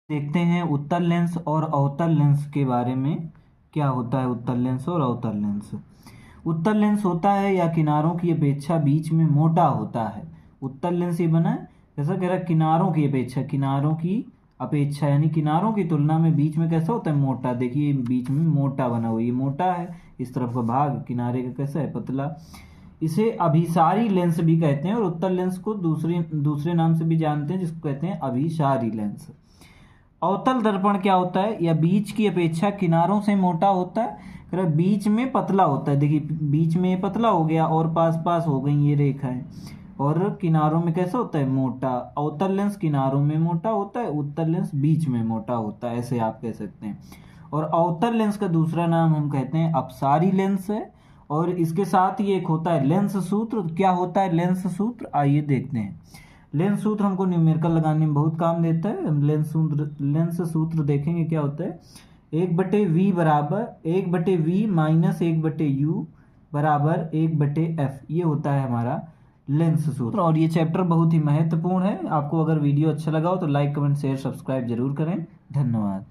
देखते हैं उत्तल लेंस और अवतल लेंस के बारे में, क्या होता है उत्तल लेंस और अवतल लेंस। उत्तल लेंस होता है या किनारों की अपेक्षा बीच में मोटा होता है। उत्तल लेंस ये बना है, जैसा कह रहा है किनारों की अपेक्षा, किनारों की अपेक्षा यानी किनारों की तुलना में बीच में कैसा होता है, मोटा। देखिए बीच में मोटा बना हुआ, ये मोटा है, इस तरफ का भाग किनारे का कैसा है, पतला। इसे अभिसारी लेंस भी कहते हैं, और उत्तल लेंस को दूसरे नाम से भी जानते हैं, जिसको कहते हैं अभिसारी लेंस। अवतल दर्पण क्या होता है, या बीच की अपेक्षा किनारों से मोटा होता है, बीच में पतला होता है। देखिए बीच में पतला हो गया और पास पास हो गई ये रेखाएं, और किनारों में कैसा होता है, मोटा। अवतल लेंस किनारों में मोटा होता है, उत्तल लेंस बीच में मोटा होता है, ऐसे आप कह सकते हैं। और अवतल लेंस का दूसरा नाम हम कहते हैं अपसारी लेंस है। और इसके साथ ही एक होता है लेंस सूत्र। क्या होता है लेंस सूत्र, आइए देखते हैं। लेंस सूत्र हमको न्यूमेरिकल लगाने में बहुत काम देता है। हम लेंस सूत्र देखेंगे क्या होता है, 1/v बराबर 1/v माइनस 1/u बराबर 1/f, ये होता है हमारा लेंस सूत्र। और ये चैप्टर बहुत ही महत्वपूर्ण है। आपको अगर वीडियो अच्छा लगा हो तो लाइक कमेंट शेयर सब्सक्राइब जरूर करें। धन्यवाद।